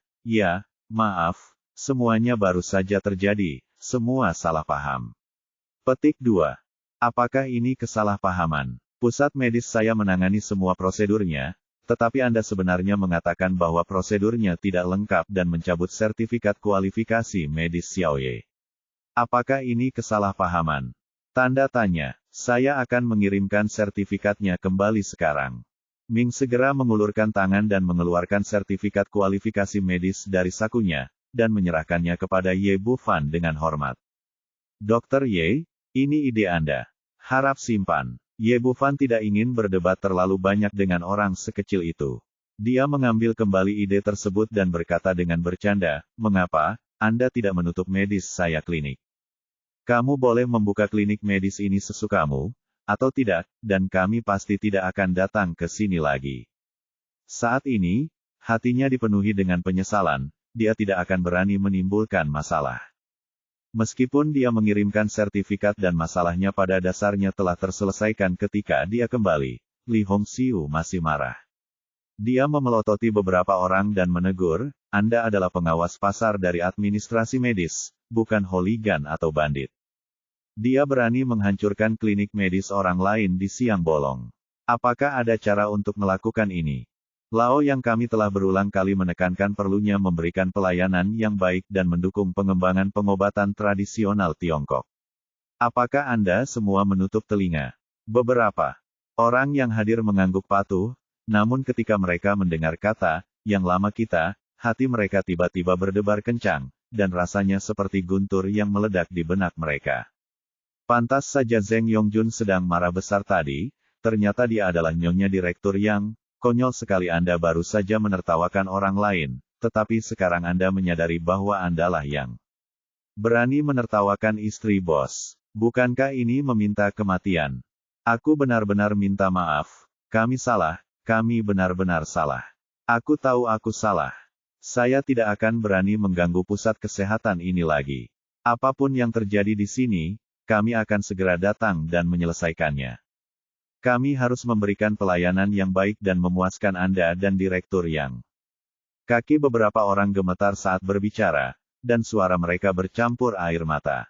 maaf, semuanya baru saja terjadi, semua salah paham. Petik 2. Apakah ini kesalahpahaman? Pusat medis saya menangani semua prosedurnya, tetapi Anda sebenarnya mengatakan bahwa prosedurnya tidak lengkap dan mencabut sertifikat kualifikasi medis Xiaoye. Apakah ini kesalahpahaman? Tanda tanya. Saya akan mengirimkan sertifikatnya kembali sekarang. Ming segera mengulurkan tangan dan mengeluarkan sertifikat kualifikasi medis dari sakunya, dan menyerahkannya kepada Ye Bufan dengan hormat. Dokter Ye, ini ide Anda. Harap simpan. Ye Bufan tidak ingin berdebat terlalu banyak dengan orang sekecil itu. Dia mengambil kembali ide tersebut dan berkata dengan bercanda, mengapa Anda tidak menutup medis saya klinik? Kamu boleh membuka klinik medis ini sesukamu, atau tidak, dan kami pasti tidak akan datang ke sini lagi. Saat ini, hatinya dipenuhi dengan penyesalan, dia tidak akan berani menimbulkan masalah. Meskipun dia mengirimkan sertifikat dan masalahnya pada dasarnya telah terselesaikan ketika dia kembali, Li Hongxiu masih marah. Dia memelototi beberapa orang dan menegur, Anda adalah pengawas pasar dari administrasi medis, bukan hooligan atau bandit. Dia berani menghancurkan klinik medis orang lain di siang bolong. Apakah ada cara untuk melakukan ini? Lao yang kami telah berulang kali menekankan perlunya memberikan pelayanan yang baik dan mendukung pengembangan pengobatan tradisional Tiongkok. Apakah Anda semua menutup telinga? Beberapa orang yang hadir mengangguk patuh, namun ketika mereka mendengar kata, yang lama kita, hati mereka tiba-tiba berdebar kencang, dan rasanya seperti guntur yang meledak di benak mereka. Pantas saja Zeng Yongjun sedang marah besar tadi, ternyata dia adalah nyonya direktur yang, konyol sekali Anda baru saja menertawakan orang lain, tetapi sekarang Anda menyadari bahwa Andalah yang berani menertawakan istri bos. Bukankah ini meminta kematian? Aku benar-benar minta maaf, kami benar-benar salah. Aku tahu aku salah. Saya tidak akan berani mengganggu pusat kesehatan ini lagi. Apapun yang terjadi di sini, kami akan segera datang dan menyelesaikannya. Kami harus memberikan pelayanan yang baik dan memuaskan Anda dan direktur yang. Kaki beberapa orang gemetar saat berbicara, dan suara mereka bercampur air mata.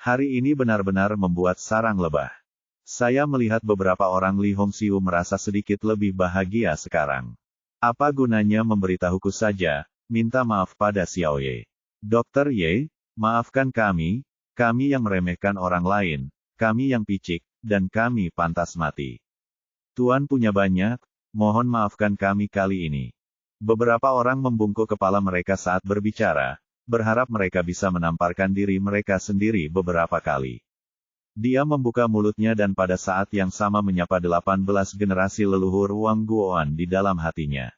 Hari ini benar-benar membuat sarang lebah. Saya melihat beberapa orang Li Hongxiu merasa sedikit lebih bahagia sekarang. Apa gunanya memberitahuku saja, minta maaf pada Xiao Ye. Dokter Ye, maafkan kami yang meremehkan orang lain, kami yang picik, dan kami pantas mati. Tuan punya banyak, mohon maafkan kami kali ini. Beberapa orang membungkuk kepala mereka saat berbicara, berharap mereka bisa menamparkan diri mereka sendiri beberapa kali. Dia membuka mulutnya dan pada saat yang sama menyapa 18 generasi leluhur Wang Guoan di dalam hatinya.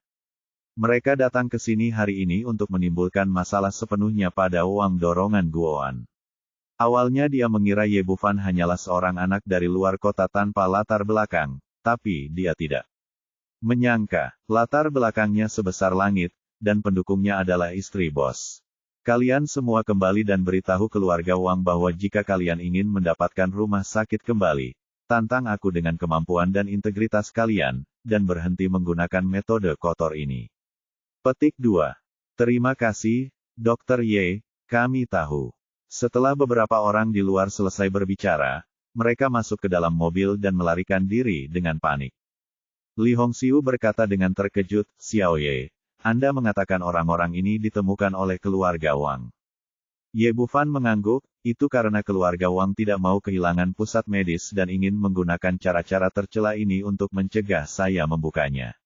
Mereka datang ke sini hari ini untuk menimbulkan masalah sepenuhnya pada Wang dorongan Guoan. Awalnya dia mengira Ye Bufan hanyalah seorang anak dari luar kota tanpa latar belakang, tapi dia tidak menyangka, latar belakangnya sebesar langit, dan pendukungnya adalah istri bos. Kalian semua kembali dan beritahu keluarga Wang bahwa jika kalian ingin mendapatkan rumah sakit kembali, tantang aku dengan kemampuan dan integritas kalian, dan berhenti menggunakan metode kotor ini. Petik 2. Terima kasih, Dr. Ye, kami tahu. Setelah beberapa orang di luar selesai berbicara, mereka masuk ke dalam mobil dan melarikan diri dengan panik. Li Hongxiu berkata dengan terkejut, Xiao Ye, Anda mengatakan orang-orang ini ditemukan oleh keluarga Wang. Ye Bufan mengangguk, itu karena keluarga Wang tidak mau kehilangan pusat medis dan ingin menggunakan cara-cara tercela ini untuk mencegah saya membukanya.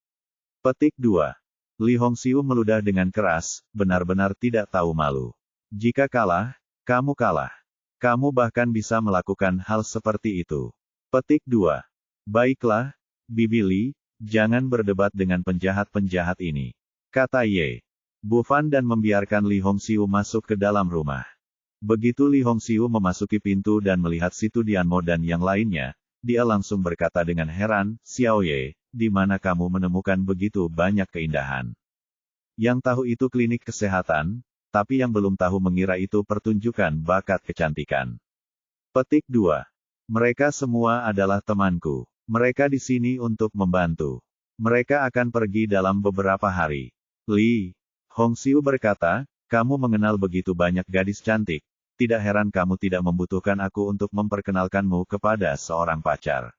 Petik 2. Li Hongxiu meludah dengan keras, benar-benar tidak tahu malu. Jika kalah, kamu kalah. Kamu bahkan bisa melakukan hal seperti itu. Petik 2. Baiklah, Bibi Li, jangan berdebat dengan penjahat-penjahat ini, kata Ye Bufan dan membiarkan Li Hongxiu masuk ke dalam rumah. Begitu Li Hongxiu memasuki pintu dan melihat Situ Dianmo dan yang lainnya, dia langsung berkata dengan heran, Xiao Ye, di mana kamu menemukan begitu banyak keindahan? Yang tahu itu klinik kesehatan, tapi yang belum tahu mengira itu pertunjukan bakat kecantikan. Petik 2. Mereka semua adalah temanku. Mereka di sini untuk membantu. Mereka akan pergi dalam beberapa hari. Li Hongxiu berkata, kamu mengenal begitu banyak gadis cantik, tidak heran kamu tidak membutuhkan aku untuk memperkenalkanmu kepada seorang pacar.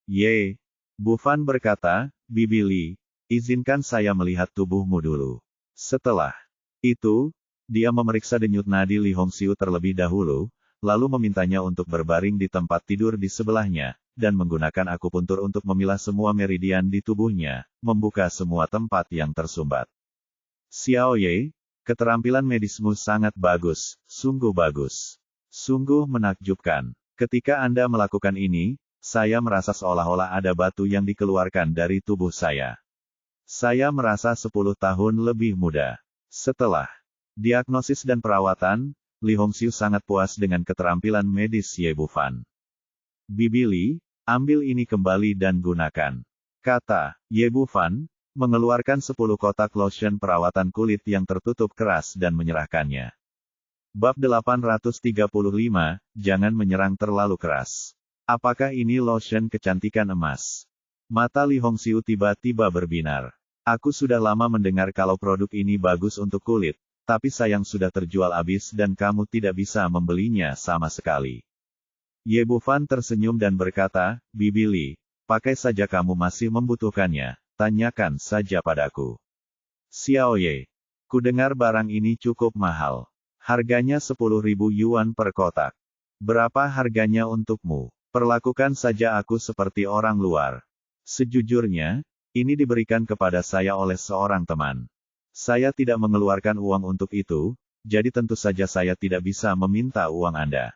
Ye Bufan berkata, Bibi Li, izinkan saya melihat tubuhmu dulu. Setelah itu, dia memeriksa denyut nadi Li Hongxiu terlebih dahulu, lalu memintanya untuk berbaring di tempat tidur di sebelahnya, dan menggunakan akupuntur untuk memilah semua meridian di tubuhnya, membuka semua tempat yang tersumbat. Xiao Ye, keterampilan medismu sangat bagus, sungguh bagus. Sungguh menakjubkan. Ketika Anda melakukan ini, saya merasa seolah-olah ada batu yang dikeluarkan dari tubuh saya. Saya merasa 10 tahun lebih muda. Setelah diagnosis dan perawatan, Li Hongxiu sangat puas dengan keterampilan medis Ye Bufan. Bibi Li, ambil ini kembali dan gunakan, kata Ye Bufan, mengeluarkan 10 kotak lotion perawatan kulit yang tertutup keras dan menyerahkannya. Bab 835, jangan menyerang terlalu keras. Apakah ini lotion kecantikan emas? Mata Li Hongxiu tiba-tiba berbinar. Aku sudah lama mendengar kalau produk ini bagus untuk kulit, tapi sayang sudah terjual habis dan kamu tidak bisa membelinya sama sekali. Ye Bufan tersenyum dan berkata, Bibi Li, pakai saja kamu masih membutuhkannya, tanyakan saja padaku. Xiao Ye, ku dengar barang ini cukup mahal. Harganya 10.000 yuan per kotak. Berapa harganya untukmu? Perlakukan saja aku seperti orang luar. Sejujurnya, ini diberikan kepada saya oleh seorang teman. Saya tidak mengeluarkan uang untuk itu, jadi tentu saja saya tidak bisa meminta uang Anda.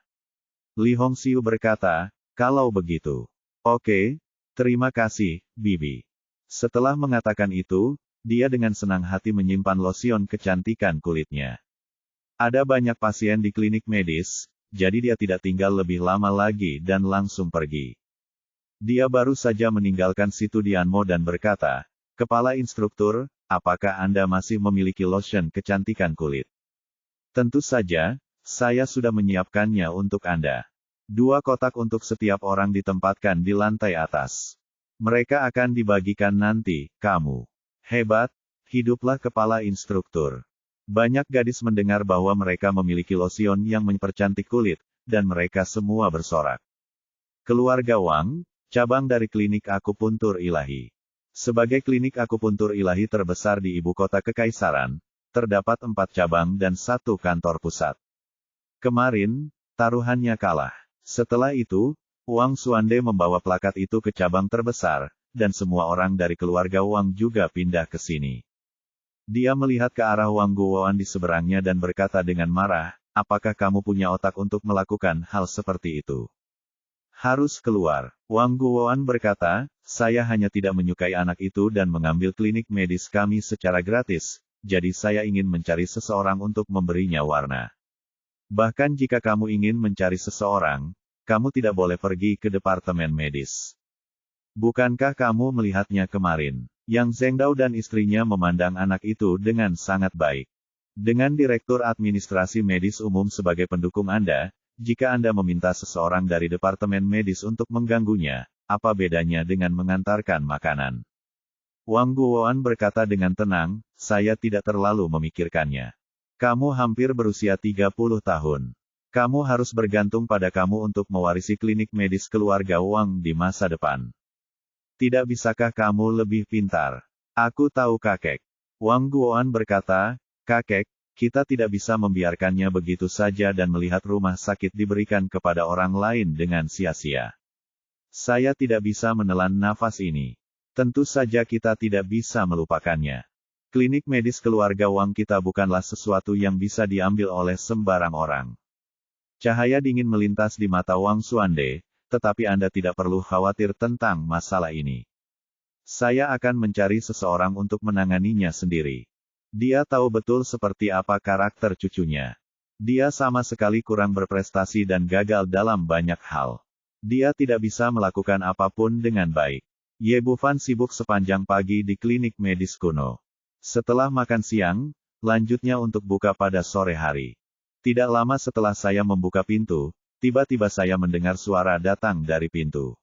Li Hongxiu berkata, kalau begitu. Oke, terima kasih, Bibi. Setelah mengatakan itu, dia dengan senang hati menyimpan lotion kecantikan kulitnya. Ada banyak pasien di klinik medis, jadi dia tidak tinggal lebih lama lagi dan langsung pergi. Dia baru saja meninggalkan Situ Dianmo dan berkata, Kepala Instruktur, apakah Anda masih memiliki lotion kecantikan kulit? Tentu saja, saya sudah menyiapkannya untuk Anda. 2 kotak untuk setiap orang ditempatkan di lantai atas. Mereka akan dibagikan nanti, kamu. Hebat, hiduplah Kepala Instruktur. Banyak gadis mendengar bahwa mereka memiliki lotion yang mempercantik kulit, dan mereka semua bersorak. Keluarga Wang, cabang dari klinik akupuntur ilahi. Sebagai klinik akupuntur ilahi terbesar di ibu kota kekaisaran, terdapat 4 cabang dan 1 kantor pusat. Kemarin, taruhannya kalah. Setelah itu, Wang Xuande membawa plakat itu ke cabang terbesar, dan semua orang dari keluarga Wang juga pindah ke sini. Dia melihat ke arah Wang Guoan di seberangnya dan berkata dengan marah, apakah kamu punya otak untuk melakukan hal seperti itu? Harus keluar. Wang Guoan berkata, saya hanya tidak menyukai anak itu dan mengambil klinik medis kami secara gratis, jadi saya ingin mencari seseorang untuk memberinya warna. Bahkan jika kamu ingin mencari seseorang, kamu tidak boleh pergi ke departemen medis. Bukankah kamu melihatnya kemarin? Yang Zhengdao dan istrinya memandang anak itu dengan sangat baik. Dengan Direktur Administrasi Medis Umum sebagai pendukung Anda, jika Anda meminta seseorang dari departemen medis untuk mengganggunya, apa bedanya dengan mengantarkan makanan? Wang Guoan berkata dengan tenang, saya tidak terlalu memikirkannya. Kamu hampir berusia 30 tahun. Kamu harus bergantung pada kamu untuk mewarisi klinik medis keluarga Wang di masa depan. Tidak bisakah kamu lebih pintar? Aku tahu kakek. Wang Guoan berkata, kakek, kita tidak bisa membiarkannya begitu saja dan melihat rumah sakit diberikan kepada orang lain dengan sia-sia. Saya tidak bisa menelan nafas ini. Tentu saja kita tidak bisa melupakannya. Klinik medis keluarga Wang kita bukanlah sesuatu yang bisa diambil oleh sembarang orang. Cahaya dingin melintas di mata Wang Xuande, tetapi Anda tidak perlu khawatir tentang masalah ini. Saya akan mencari seseorang untuk menanganinya sendiri. Dia tahu betul seperti apa karakter cucunya. Dia sama sekali kurang berprestasi dan gagal dalam banyak hal. Dia tidak bisa melakukan apapun dengan baik. Ye Bufan sibuk sepanjang pagi di klinik medis kuno. Setelah makan siang, lanjutnya untuk buka pada sore hari. Tidak lama setelah saya membuka pintu, tiba-tiba saya mendengar suara datang dari pintu.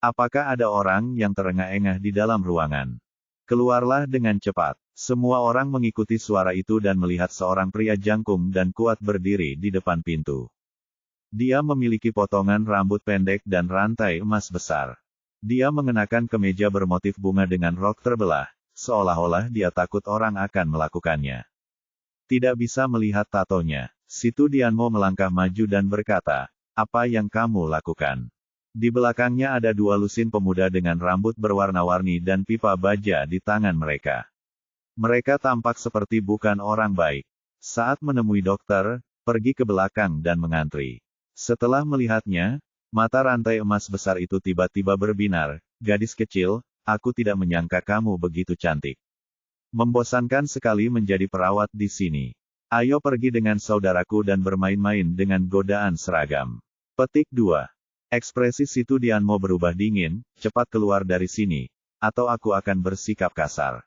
Apakah ada orang yang terengah-engah di dalam ruangan? Keluarlah dengan cepat. Semua orang mengikuti suara itu dan melihat seorang pria jangkung dan kuat berdiri di depan pintu. Dia memiliki potongan rambut pendek dan rantai emas besar. Dia mengenakan kemeja bermotif bunga dengan rok terbelah, seolah-olah dia takut orang akan melakukannya. Tidak bisa melihat tatonya, Situ Dianmo melangkah maju dan berkata, apa yang kamu lakukan? Di belakangnya ada 2 lusin pemuda dengan rambut berwarna-warni dan pipa baja di tangan mereka. Mereka tampak seperti bukan orang baik. Saat menemui dokter, pergi ke belakang dan mengantri. Setelah melihatnya, mata rantai emas besar itu tiba-tiba berbinar, gadis kecil, aku tidak menyangka kamu begitu cantik. Membosankan sekali menjadi perawat di sini. Ayo pergi dengan saudaraku dan bermain-main dengan godaan seragam. Petik 2. Ekspresi Situ Dianmo berubah dingin, cepat keluar dari sini, atau aku akan bersikap kasar.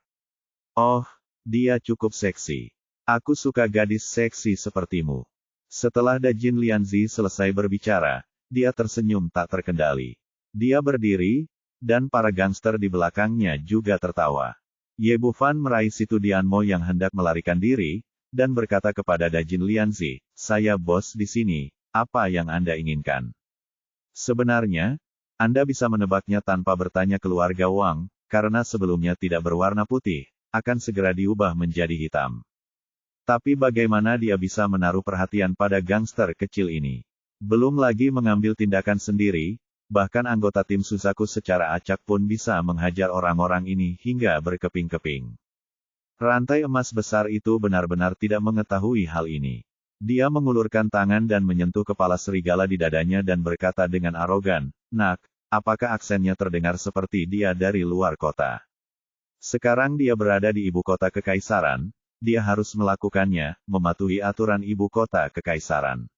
Oh, dia cukup seksi. Aku suka gadis seksi sepertimu. Setelah Dajin Lianzi selesai berbicara, dia tersenyum tak terkendali. Dia berdiri, dan para gangster di belakangnya juga tertawa. Ye Bufan meraih Situ Dianmo yang hendak melarikan diri, dan berkata kepada Dajin Lianzi, saya bos di sini, apa yang Anda inginkan? Sebenarnya, Anda bisa menebaknya tanpa bertanya keluarga Wang, karena sebelumnya tidak berwarna putih, akan segera diubah menjadi hitam. Tapi bagaimana dia bisa menaruh perhatian pada gangster kecil ini? Belum lagi mengambil tindakan sendiri, bahkan anggota tim Suzaku secara acak pun bisa menghajar orang-orang ini hingga berkeping-keping. Rantai emas besar itu benar-benar tidak mengetahui hal ini. Dia mengulurkan tangan dan menyentuh kepala serigala di dadanya dan berkata dengan arogan, nak, apakah aksennya terdengar seperti dia dari luar kota? Sekarang dia berada di ibu kota kekaisaran, dia harus melakukannya, mematuhi aturan ibu kota kekaisaran.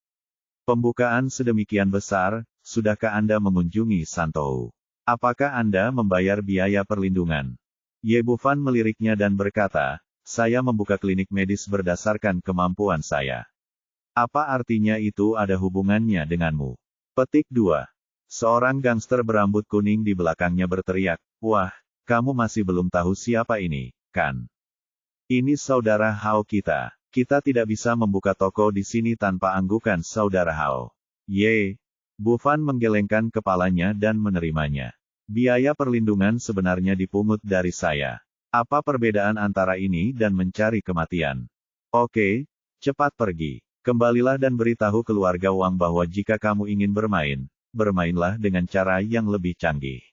Pembukaan sedemikian besar, sudahkah Anda mengunjungi Santou? Apakah Anda membayar biaya perlindungan? Ye Bufan meliriknya dan berkata, saya membuka klinik medis berdasarkan kemampuan saya. Apa artinya itu ada hubungannya denganmu? Petik 2. Seorang gangster berambut kuning di belakangnya berteriak, wah, kamu masih belum tahu siapa ini, kan? Ini saudara Hao kita. Kita tidak bisa membuka toko di sini tanpa anggukan saudara Hao. Ye. Bu Fan menggelengkan kepalanya dan menerimanya. Biaya perlindungan sebenarnya dipungut dari saya. Apa perbedaan antara ini dan mencari kematian? Oke, cepat pergi. Kembalilah dan beritahu keluarga Wang bahwa jika kamu ingin bermain, bermainlah dengan cara yang lebih canggih.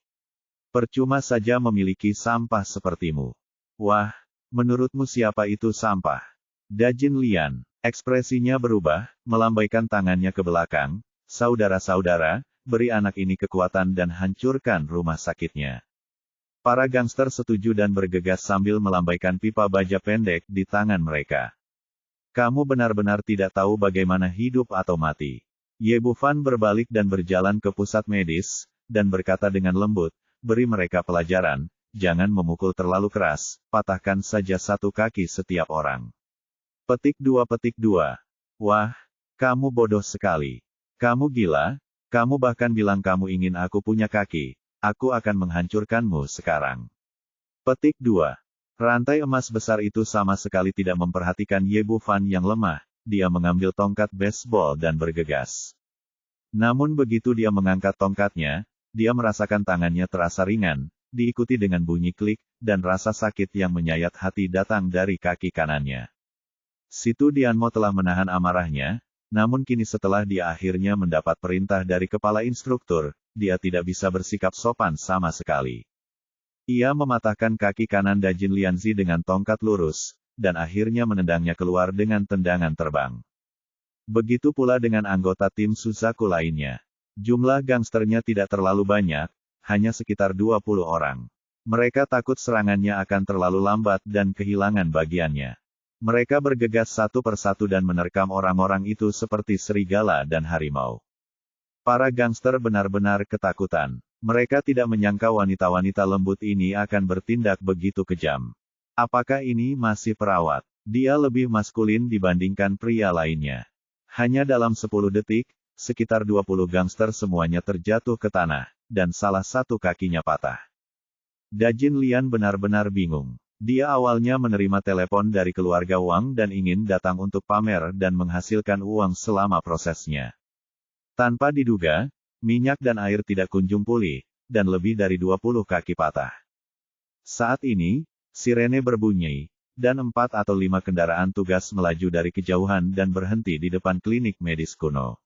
Percuma saja memiliki sampah sepertimu. Wah, menurutmu siapa itu sampah? Dajin Lian, ekspresinya berubah, melambaikan tangannya ke belakang. Saudara-saudara, beri anak ini kekuatan dan hancurkan rumah sakitnya. Para gangster setuju dan bergegas sambil melambaikan pipa baja pendek di tangan mereka. Kamu benar-benar tidak tahu bagaimana hidup atau mati. Ye Bufan berbalik dan berjalan ke pusat medis, dan berkata dengan lembut, beri mereka pelajaran, jangan memukul terlalu keras, patahkan saja satu kaki setiap orang. Petik 2. Wah, kamu bodoh sekali. Kamu gila, kamu bahkan bilang kamu ingin aku punya kaki, aku akan menghancurkanmu sekarang. Petik 2. Rantai emas besar itu sama sekali tidak memperhatikan Ye Bufan yang lemah, dia mengambil tongkat baseball dan bergegas. Namun begitu dia mengangkat tongkatnya, dia merasakan tangannya terasa ringan, diikuti dengan bunyi klik, dan rasa sakit yang menyayat hati datang dari kaki kanannya. Situ Dianmo telah menahan amarahnya, namun kini setelah dia akhirnya mendapat perintah dari kepala instruktur, dia tidak bisa bersikap sopan sama sekali. Ia mematahkan kaki kanan Dajin Lianzi dengan tongkat lurus, dan akhirnya menendangnya keluar dengan tendangan terbang. Begitu pula dengan anggota tim Suzaku lainnya. Jumlah gangsternya tidak terlalu banyak, hanya sekitar 20 orang. Mereka takut serangannya akan terlalu lambat dan kehilangan bagiannya. Mereka bergegas satu persatu dan menerkam orang-orang itu seperti serigala dan harimau. Para gangster benar-benar ketakutan. Mereka tidak menyangka wanita-wanita lembut ini akan bertindak begitu kejam. Apakah ini masih perawat? Dia lebih maskulin dibandingkan pria lainnya. Hanya dalam 10 detik, sekitar 20 gangster semuanya terjatuh ke tanah, dan salah satu kakinya patah. Dajin Lian benar-benar bingung. Dia awalnya menerima telepon dari keluarga Wang dan ingin datang untuk pamer dan menghasilkan uang selama prosesnya. Tanpa diduga, minyak dan air tidak kunjung pulih, dan lebih dari 20 kaki patah. Saat ini, sirene berbunyi, dan 4 atau 5 kendaraan tugas melaju dari kejauhan dan berhenti di depan klinik medis kuno.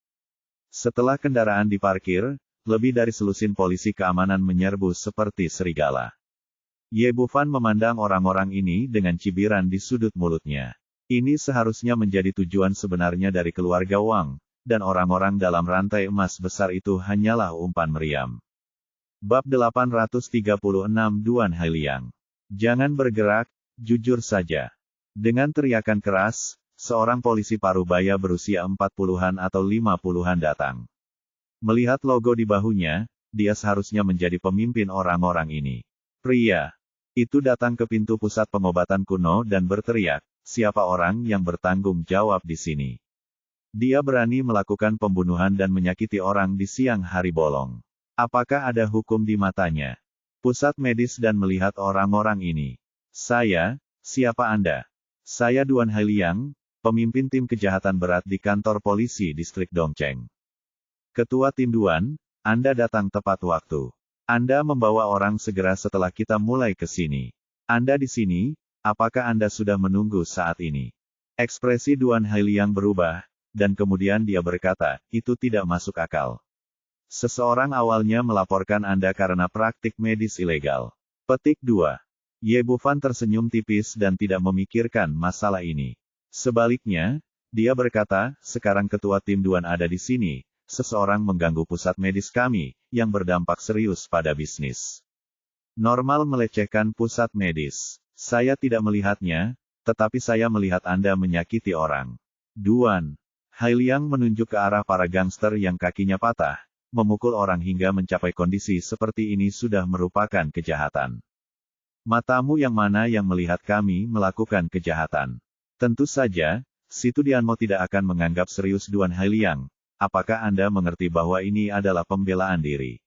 Setelah kendaraan diparkir, lebih dari selusin polisi keamanan menyerbu seperti serigala. Ye Bufan memandang orang-orang ini dengan cibiran di sudut mulutnya. Ini seharusnya menjadi tujuan sebenarnya dari keluarga Wang, dan orang-orang dalam rantai emas besar itu hanyalah umpan meriam. Bab 836 Duan Hailiang. Jangan bergerak, jujur saja. Dengan teriakan keras, seorang polisi parubaya berusia 40-an atau 50-an datang. Melihat logo di bahunya, dia seharusnya menjadi pemimpin orang-orang ini. Pria itu datang ke pintu pusat pengobatan kuno dan berteriak, siapa orang yang bertanggung jawab di sini? Dia berani melakukan pembunuhan dan menyakiti orang di siang hari bolong. Apakah ada hukum di matanya? Pusat medis dan melihat orang-orang ini. Saya, siapa Anda? Saya Duan Hailiang, pemimpin tim kejahatan berat di kantor polisi distrik Dongcheng. Ketua tim Duan, Anda datang tepat waktu. Anda membawa orang segera setelah kita mulai ke sini. Anda di sini, apakah Anda sudah menunggu saat ini? Ekspresi Duan Hailiang berubah, dan kemudian dia berkata, itu tidak masuk akal. Seseorang awalnya melaporkan Anda karena praktik medis ilegal. Petik 2. Ye Bufan tersenyum tipis dan tidak memikirkan masalah ini. Sebaliknya, dia berkata, sekarang ketua tim Duan ada di sini, seseorang mengganggu pusat medis kami, yang berdampak serius pada bisnis. Normal melecehkan pusat medis. Saya tidak melihatnya, tetapi saya melihat Anda menyakiti orang. Duan Hailiang menunjuk ke arah para gangster yang kakinya patah, memukul orang hingga mencapai kondisi seperti ini sudah merupakan kejahatan. Matamu yang mana yang melihat kami melakukan kejahatan? Tentu saja, Situ Dianmo tidak akan menganggap serius Duan Hailiang. Apakah Anda mengerti bahwa ini adalah pembelaan diri?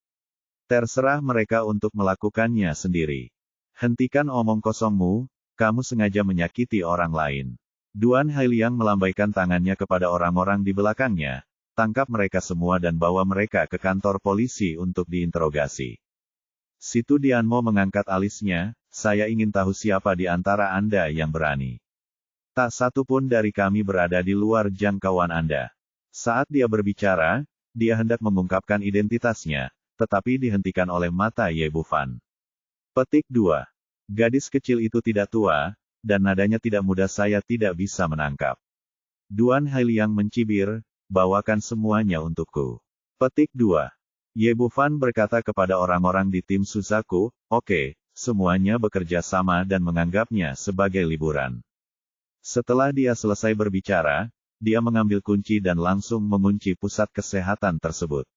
Terserah mereka untuk melakukannya sendiri. Hentikan omong kosongmu, kamu sengaja menyakiti orang lain. Duan Hailiang melambaikan tangannya kepada orang-orang di belakangnya, tangkap mereka semua dan bawa mereka ke kantor polisi untuk diinterogasi. Situ Dianmo mengangkat alisnya, saya ingin tahu siapa di antara Anda yang berani. Tak satu pun dari kami berada di luar jangkauan Anda. Saat dia berbicara, dia hendak mengungkapkan identitasnya, tetapi dihentikan oleh mata Ye Bufan. Petik 2. Gadis kecil itu tidak tua, dan nadanya tidak mudah saya tidak bisa menangkap. Duan Hailiang mencibir, bawakan semuanya untukku. Petik 2. Ye Bufan berkata kepada orang-orang di tim Suzaku, oke, semuanya bekerja sama dan menganggapnya sebagai liburan. Setelah dia selesai berbicara, dia mengambil kunci dan langsung mengunci pusat kesehatan tersebut.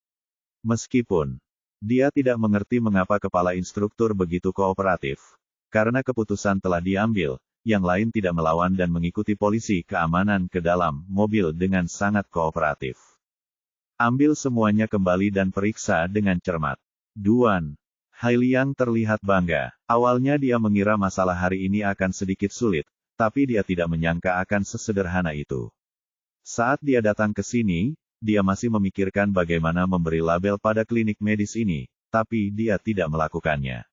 Meskipun dia tidak mengerti mengapa kepala instruktur begitu kooperatif. Karena keputusan telah diambil, yang lain tidak melawan dan mengikuti polisi keamanan ke dalam mobil dengan sangat kooperatif. Ambil semuanya kembali dan periksa dengan cermat. Duan Hailiang terlihat bangga. Awalnya dia mengira masalah hari ini akan sedikit sulit, tapi dia tidak menyangka akan sesederhana itu. Saat dia datang ke sini, dia masih memikirkan bagaimana memberi label pada klinik medis ini, tapi dia tidak melakukannya.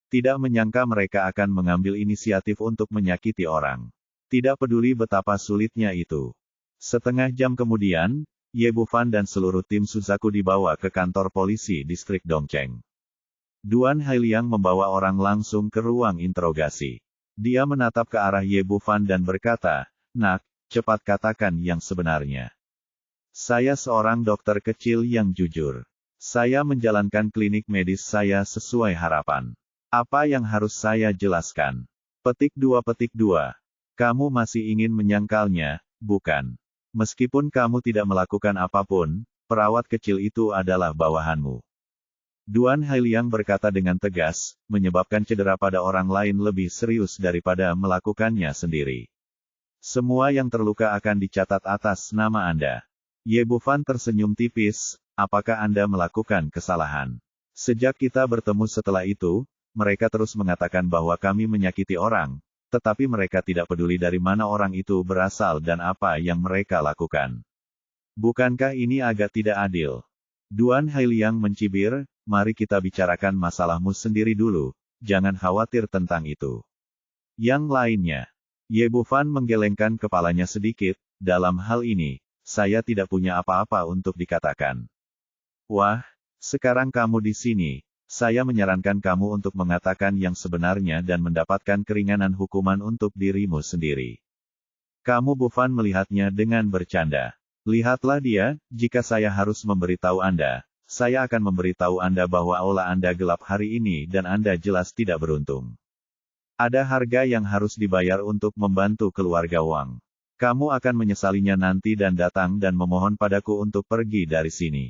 Tidak menyangka mereka akan mengambil inisiatif untuk menyakiti orang. Tidak peduli betapa sulitnya itu. Setengah jam kemudian, Ye Bufan dan seluruh tim Suzaku dibawa ke kantor polisi distrik Dongcheng. Duan Hailiang membawa orang langsung ke ruang interogasi. Dia menatap ke arah Ye Bufan dan berkata, "Nak, cepat katakan yang sebenarnya." Saya seorang dokter kecil yang jujur. Saya menjalankan klinik medis saya sesuai harapan. Apa yang harus saya jelaskan? Petik 2. Kamu masih ingin menyangkalnya, bukan? Meskipun kamu tidak melakukan apapun, perawat kecil itu adalah bawahanmu. Duan Hailiang berkata dengan tegas, menyebabkan cedera pada orang lain lebih serius daripada melakukannya sendiri. Semua yang terluka akan dicatat atas nama Anda. Ye Bufan tersenyum tipis, apakah Anda melakukan kesalahan? Sejak kita bertemu setelah itu, mereka terus mengatakan bahwa kami menyakiti orang, tetapi mereka tidak peduli dari mana orang itu berasal dan apa yang mereka lakukan. Bukankah ini agak tidak adil? Duan Hailiang mencibir, mari kita bicarakan masalahmu sendiri dulu, jangan khawatir tentang itu. Yang lainnya, Ye Bufan menggelengkan kepalanya sedikit, dalam hal ini, saya tidak punya apa-apa untuk dikatakan. Wah, sekarang kamu di sini, saya menyarankan kamu untuk mengatakan yang sebenarnya dan mendapatkan keringanan hukuman untuk dirimu sendiri. Kamu Bufan melihatnya dengan bercanda. Lihatlah dia, jika saya harus memberitahu Anda, saya akan memberitahu Anda bahwa aula Anda gelap hari ini dan Anda jelas tidak beruntung. Ada harga yang harus dibayar untuk membantu keluarga Wang. Kamu akan menyesalinya nanti dan datang dan memohon padaku untuk pergi dari sini.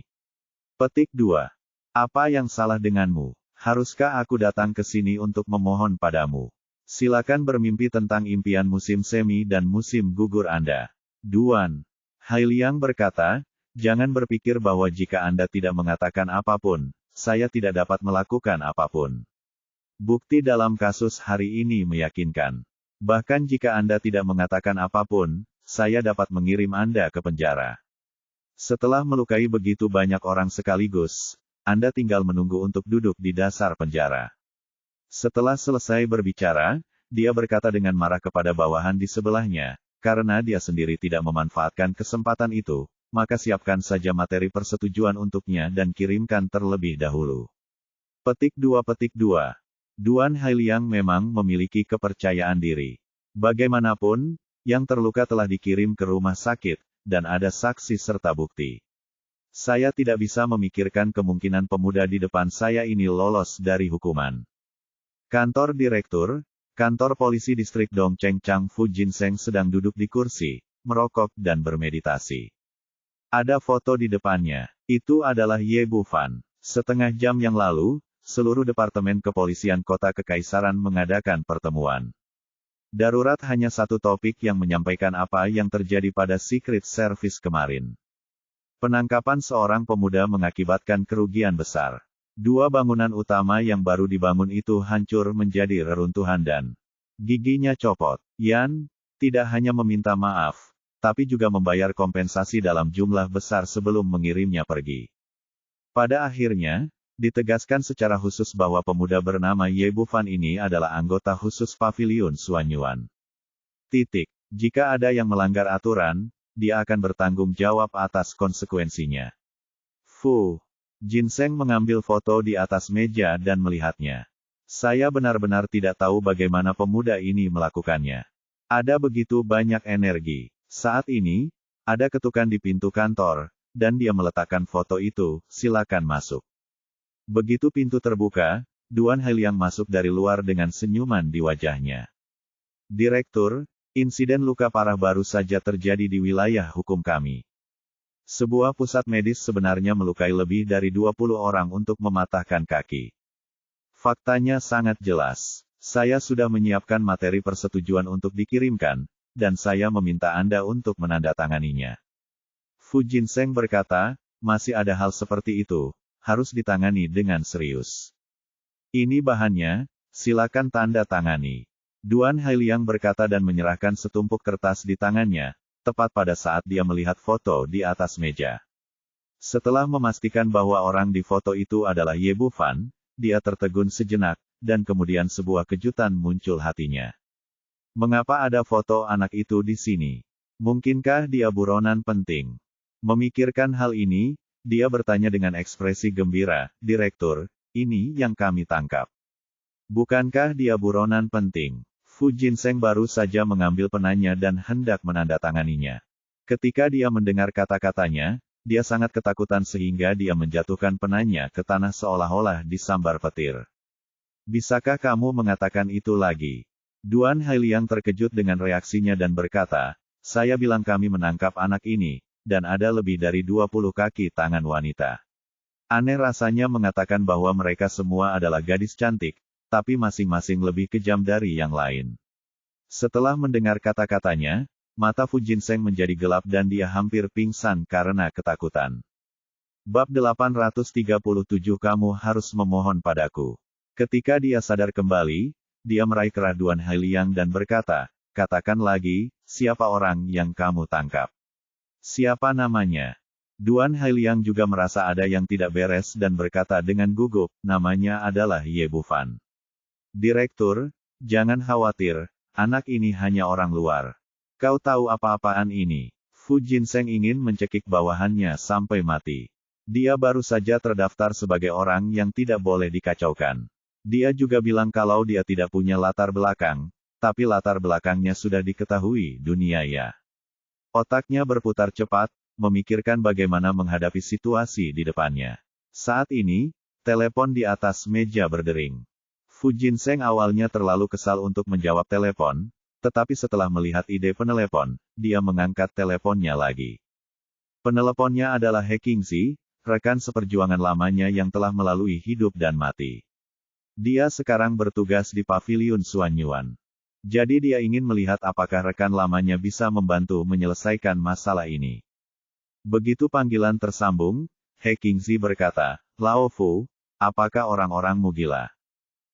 Petik 2. Apa yang salah denganmu? Haruskah aku datang ke sini untuk memohon padamu? Silakan bermimpi tentang impian musim semi dan musim gugur Anda. Duan Hailiang berkata, jangan berpikir bahwa jika Anda tidak mengatakan apapun, saya tidak dapat melakukan apapun. Bukti dalam kasus hari ini meyakinkan. Bahkan jika Anda tidak mengatakan apapun, saya dapat mengirim Anda ke penjara. Setelah melukai begitu banyak orang sekaligus, Anda tinggal menunggu untuk duduk di dasar penjara. Setelah selesai berbicara, dia berkata dengan marah kepada bawahan di sebelahnya, karena dia sendiri tidak memanfaatkan kesempatan itu, maka siapkan saja materi persetujuan untuknya dan kirimkan terlebih dahulu. Petik 2. Duan Hailiang memang memiliki kepercayaan diri. Bagaimanapun, yang terluka telah dikirim ke rumah sakit, dan ada saksi serta bukti. Saya tidak bisa memikirkan kemungkinan pemuda di depan saya ini lolos dari hukuman. Kantor Direktur, Kantor Polisi Distrik Dongcheng Chang Fu Jinseng sedang duduk di kursi, merokok dan bermeditasi. Ada foto di depannya. Itu adalah Ye Bufan. Setengah jam yang lalu, seluruh Departemen Kepolisian Kota Kekaisaran mengadakan pertemuan. Darurat hanya satu topik yang menyampaikan apa yang terjadi pada Secret Service kemarin. Penangkapan seorang pemuda mengakibatkan kerugian besar. 2 bangunan utama yang baru dibangun itu hancur menjadi reruntuhan dan giginya copot. Yan tidak hanya meminta maaf, tapi juga membayar kompensasi dalam jumlah besar sebelum mengirimnya pergi. Pada akhirnya, ditegaskan secara khusus bahwa pemuda bernama Ye Bufan ini adalah anggota khusus Paviliun Suanyuan. Titik. Jika ada yang melanggar aturan, dia akan bertanggung jawab atas konsekuensinya. Fu. Ginseng mengambil foto di atas meja dan melihatnya. Saya benar-benar tidak tahu bagaimana pemuda ini melakukannya. Ada begitu banyak energi. Saat ini, ada ketukan di pintu kantor, dan dia meletakkan foto itu, silakan masuk. Begitu pintu terbuka, Duan Hailiang masuk dari luar dengan senyuman di wajahnya. Direktur, insiden luka parah baru saja terjadi di wilayah hukum kami. Sebuah pusat medis sebenarnya melukai lebih dari 20 orang untuk mematahkan kaki. Faktanya sangat jelas. Saya sudah menyiapkan materi persetujuan untuk dikirimkan, dan saya meminta Anda untuk menandatanganinya. Fu Ginseng berkata, masih ada hal seperti itu, harus ditangani dengan serius. Ini bahannya, silakan tanda tangani. Duan Hailiang berkata dan menyerahkan setumpuk kertas di tangannya, tepat pada saat dia melihat foto di atas meja. Setelah memastikan bahwa orang di foto itu adalah Ye Bufan, dia tertegun sejenak, dan kemudian sebuah kejutan muncul hatinya. Mengapa ada foto anak itu di sini? Mungkinkah dia buronan penting? Memikirkan hal ini, dia bertanya dengan ekspresi gembira, Direktur, ini yang kami tangkap. Bukankah dia buronan penting? Fu Ginseng baru saja mengambil penanya dan hendak menandatanganinya. Ketika dia mendengar kata-katanya, dia sangat ketakutan sehingga dia menjatuhkan penanya ke tanah seolah-olah disambar petir. Bisakah kamu mengatakan itu lagi? Duan Hailiang terkejut dengan reaksinya dan berkata, saya bilang kami menangkap anak ini, dan ada lebih dari 20 kaki tangan wanita. Aneh rasanya mengatakan bahwa mereka semua adalah gadis cantik, tapi masing-masing lebih kejam dari yang lain. Setelah mendengar kata-katanya, mata Fu Ginseng menjadi gelap dan dia hampir pingsan karena ketakutan. Bab 837 Kamu harus memohon padaku. Ketika dia sadar kembali, dia meraih kerah Duan Hailiang dan berkata, katakan lagi, siapa orang yang kamu tangkap? Siapa namanya? Duan Hailiang juga merasa ada yang tidak beres dan berkata dengan gugup, namanya adalah Ye Bufan. Direktur, jangan khawatir, anak ini hanya orang luar. Kau tahu apa-apaan ini? Fu Ginseng ingin mencekik bawahannya sampai mati. Dia baru saja terdaftar sebagai orang yang tidak boleh dikacaukan. Dia juga bilang kalau dia tidak punya latar belakang, tapi latar belakangnya sudah diketahui dunia ya. Otaknya berputar cepat, memikirkan bagaimana menghadapi situasi di depannya. Saat ini, telepon di atas meja berdering. Fu Ginseng awalnya terlalu kesal untuk menjawab telepon, tetapi setelah melihat ide penelepon, dia mengangkat teleponnya lagi. Peneleponnya adalah He Qingzi, rekan seperjuangan lamanya yang telah melalui hidup dan mati. Dia sekarang bertugas di Paviliun Suanyuan. Jadi dia ingin melihat apakah rekan lamanya bisa membantu menyelesaikan masalah ini. Begitu panggilan tersambung, He Qingzi berkata, Lao Fu, apakah orang-orangmu gila?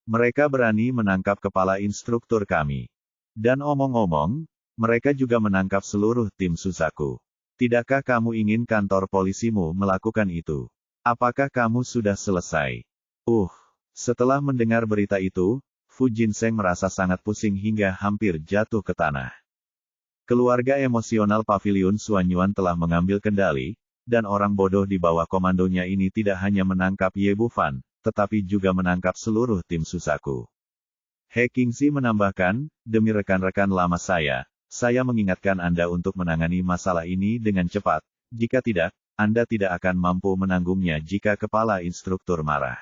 Mereka berani menangkap kepala instruktur kami. Dan omong-omong, mereka juga menangkap seluruh tim Suzaku. Tidakkah kamu ingin kantor polisimu melakukan itu? Apakah kamu sudah selesai? Setelah mendengar berita itu, Fu Ginseng merasa sangat pusing hingga hampir jatuh ke tanah. Keluarga emosional Paviliun Suanyuan telah mengambil kendali, dan orang bodoh di bawah komandonya ini tidak hanya menangkap Ye Bufan, tetapi juga menangkap seluruh tim Suzaku. He Qingzi menambahkan, demi rekan-rekan lama saya mengingatkan Anda untuk menangani masalah ini dengan cepat, jika tidak, Anda tidak akan mampu menanggungnya jika kepala instruktur marah.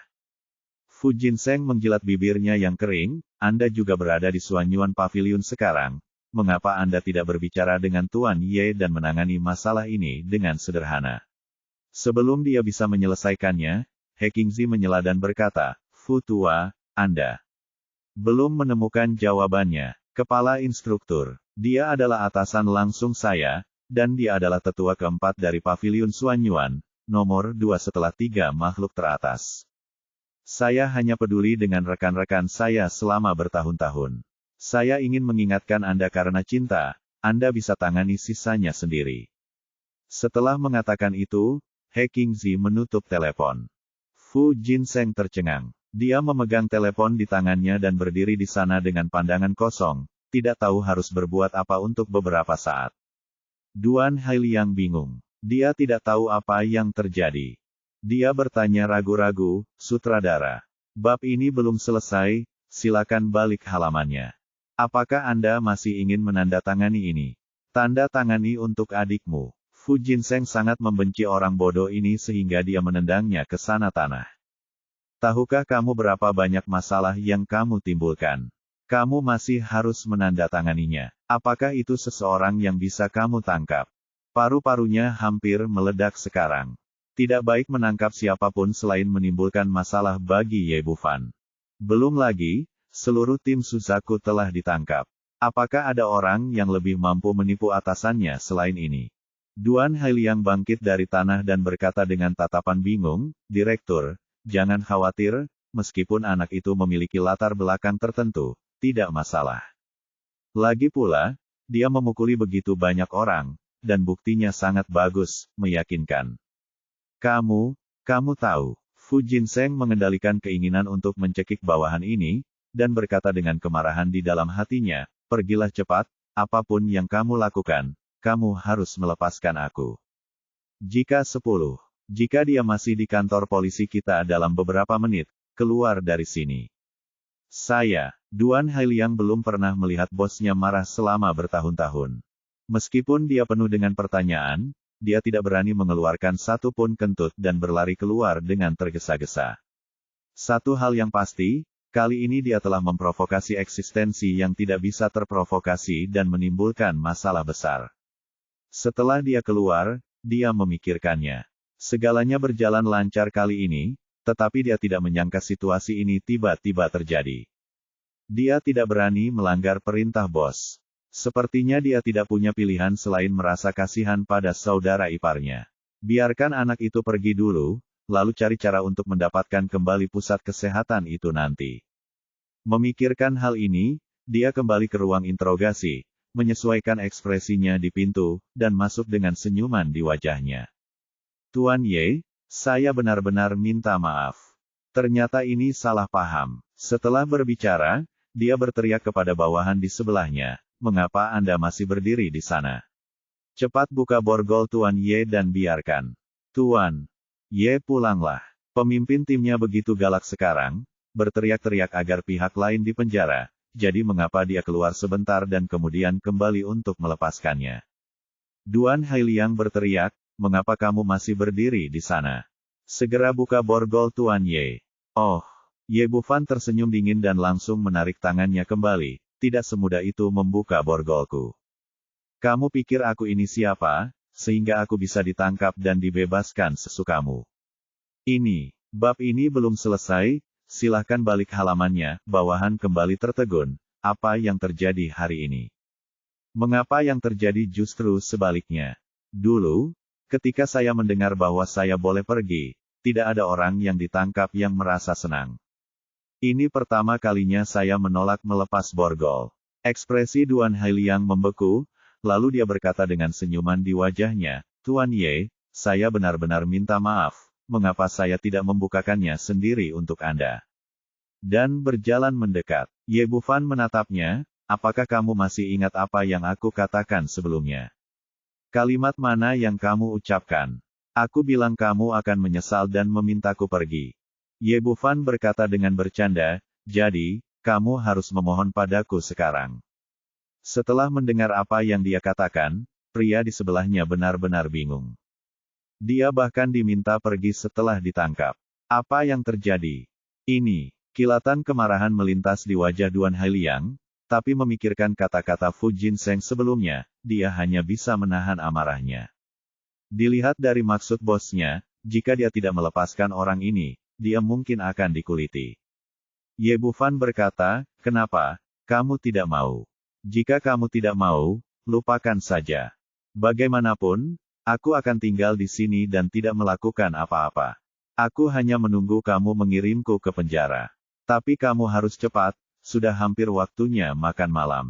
Fu Ginseng menjilat bibirnya yang kering, Anda juga berada di Suanyuan Paviliun sekarang, mengapa Anda tidak berbicara dengan Tuan Ye dan menangani masalah ini dengan sederhana? Sebelum dia bisa menyelesaikannya, He Qingzi menyela dan berkata, Fu Tua, Anda belum menemukan jawabannya. Kepala instruktur, dia adalah atasan langsung saya, dan dia adalah tetua keempat dari Paviliun Suanyuan, nomor 2 setelah 3 makhluk teratas. Saya hanya peduli dengan rekan-rekan saya selama bertahun-tahun. Saya ingin mengingatkan Anda karena cinta, Anda bisa tangani sisanya sendiri. Setelah mengatakan itu, He Qingzi menutup telepon. Fu Jinseng tercengang. Dia memegang telepon di tangannya dan berdiri di sana dengan pandangan kosong, tidak tahu harus berbuat apa untuk beberapa saat. Duan Hailiang bingung. Dia tidak tahu apa yang terjadi. Dia bertanya ragu-ragu, "Sutradara, bab ini belum selesai, silakan balik halamannya. Apakah Anda masih ingin menandatangani ini? Tanda tangani untuk adikmu." Fu Jinseng sangat membenci orang bodoh ini sehingga dia menendangnya ke sana tanah. "Tahukah kamu berapa banyak masalah yang kamu timbulkan? Kamu masih harus menandatanganinya. Apakah itu seseorang yang bisa kamu tangkap?" Paru-parunya hampir meledak sekarang. Tidak baik menangkap siapapun selain menimbulkan masalah bagi Ye Bufan. Belum lagi, seluruh tim Suzaku telah ditangkap. Apakah ada orang yang lebih mampu menipu atasannya selain ini? Duan Hailiang bangkit dari tanah dan berkata dengan tatapan bingung, "Direktur, jangan khawatir, meskipun anak itu memiliki latar belakang tertentu, tidak masalah. Lagi pula, dia memukuli begitu banyak orang, dan buktinya sangat bagus, meyakinkan." Kamu tahu." Fu Jinseng mengendalikan keinginan untuk mencekik bawahan ini, dan berkata dengan kemarahan di dalam hatinya, "Pergilah cepat, apapun yang kamu lakukan, kamu harus melepaskan aku. Jika dia masih di kantor polisi kita dalam beberapa menit, keluar dari sini." Duan Hailiang belum pernah melihat bosnya marah selama bertahun-tahun. Meskipun dia penuh dengan pertanyaan, dia tidak berani mengeluarkan satu pun kentut dan berlari keluar dengan tergesa-gesa. Satu hal yang pasti, kali ini dia telah memprovokasi eksistensi yang tidak bisa terprovokasi dan menimbulkan masalah besar. Setelah dia keluar, dia memikirkannya. Segalanya berjalan lancar kali ini, tetapi dia tidak menyangka situasi ini tiba-tiba terjadi. Dia tidak berani melanggar perintah bos. Sepertinya dia tidak punya pilihan selain merasa kasihan pada saudara iparnya. Biarkan anak itu pergi dulu, lalu cari cara untuk mendapatkan kembali pusat kesehatan itu nanti. Memikirkan hal ini, dia kembali ke ruang interogasi, menyesuaikan ekspresinya di pintu, dan masuk dengan senyuman di wajahnya. "Tuan Ye, saya benar-benar minta maaf. Ternyata ini salah paham." Setelah berbicara, dia berteriak kepada bawahan di sebelahnya, "Mengapa Anda masih berdiri di sana? Cepat buka borgol Tuan Ye dan biarkan Tuan Ye pulanglah." Pemimpin timnya begitu galak sekarang, berteriak-teriak agar pihak lain dipenjara, jadi mengapa dia keluar sebentar dan kemudian kembali untuk melepaskannya? Duan Hailiang berteriak, "Mengapa kamu masih berdiri di sana? Segera buka borgol Tuan Ye." "Oh." Ye Bufan tersenyum dingin dan langsung menarik tangannya kembali. "Tidak semudah itu membuka borgolku. Kamu pikir aku ini siapa, sehingga aku bisa ditangkap dan dibebaskan sesukamu? Bab ini belum selesai, silahkan balik halamannya." Bawahan kembali tertegun. Apa yang terjadi hari ini? Mengapa yang terjadi justru sebaliknya? Dulu, ketika saya mendengar bahwa saya boleh pergi, tidak ada orang yang ditangkap yang merasa senang. Ini pertama kalinya saya menolak melepas borgol. Ekspresi Duan Hailiang membeku, lalu dia berkata dengan senyuman di wajahnya, "Tuan Ye, saya benar-benar minta maaf, mengapa saya tidak membukakannya sendiri untuk Anda?" Dan berjalan mendekat. Ye Bufan menatapnya, "Apakah kamu masih ingat apa yang aku katakan sebelumnya? Kalimat mana yang kamu ucapkan? Aku bilang kamu akan menyesal dan memintaku pergi." Ye Bufan berkata dengan bercanda, "Jadi, kamu harus memohon padaku sekarang." Setelah mendengar apa yang dia katakan, pria di sebelahnya benar-benar bingung. Dia bahkan diminta pergi setelah ditangkap. Apa yang terjadi? Kilatan kemarahan melintas di wajah Duan Hailiang, tapi memikirkan kata-kata Fu Jinseng sebelumnya, dia hanya bisa menahan amarahnya. Dilihat dari maksud bosnya, jika dia tidak melepaskan orang ini, dia mungkin akan dikuliti. Ye Bufan berkata, "Kenapa kamu tidak mau? Jika kamu tidak mau, lupakan saja. Bagaimanapun, aku akan tinggal di sini dan tidak melakukan apa-apa. Aku hanya menunggu kamu mengirimku ke penjara. Tapi kamu harus cepat, sudah hampir waktunya makan malam.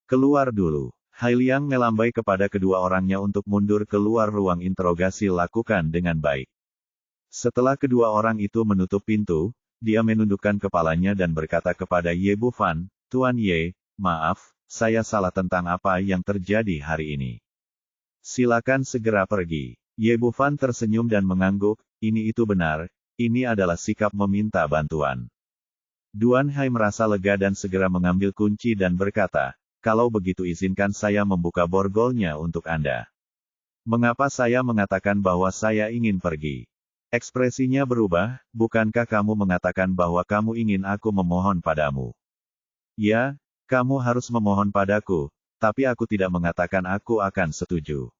Keluar dulu." Hailiang melambai kepada kedua orangnya untuk mundur keluar ruang interogasi lakukan dengan baik. Setelah kedua orang itu menutup pintu, dia menundukkan kepalanya dan berkata kepada Ye Bufan, Tuan Ye, maaf, saya salah tentang apa yang terjadi hari ini. Silakan segera pergi. Ye Bufan tersenyum dan mengangguk, ini itu benar, ini adalah sikap meminta bantuan. Duan Hai merasa lega dan segera mengambil kunci dan berkata, kalau begitu izinkan saya membuka borgolnya untuk Anda. Mengapa saya mengatakan bahwa saya ingin pergi? Ekspresinya berubah, bukankah kamu mengatakan bahwa kamu ingin aku memohon padamu? Ya, kamu harus memohon padaku, tapi aku tidak mengatakan aku akan setuju.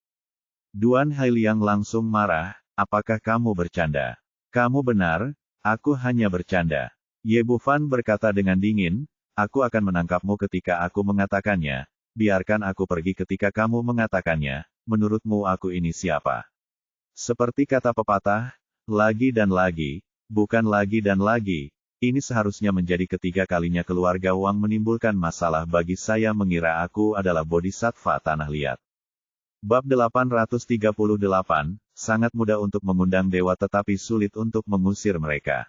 Duan Hailiang langsung marah, apakah kamu bercanda? Kamu benar, aku hanya bercanda. Ye Bufan berkata dengan dingin, aku akan menangkapmu ketika aku mengatakannya, biarkan aku pergi ketika kamu mengatakannya, menurutmu aku ini siapa? Seperti kata pepatah, lagi dan lagi, bukan lagi dan lagi, ini seharusnya menjadi ketiga kalinya keluarga Wang menimbulkan masalah bagi saya mengira aku adalah bodhisattva tanah liat. Bab 838, sangat mudah untuk mengundang dewa tetapi sulit untuk mengusir mereka.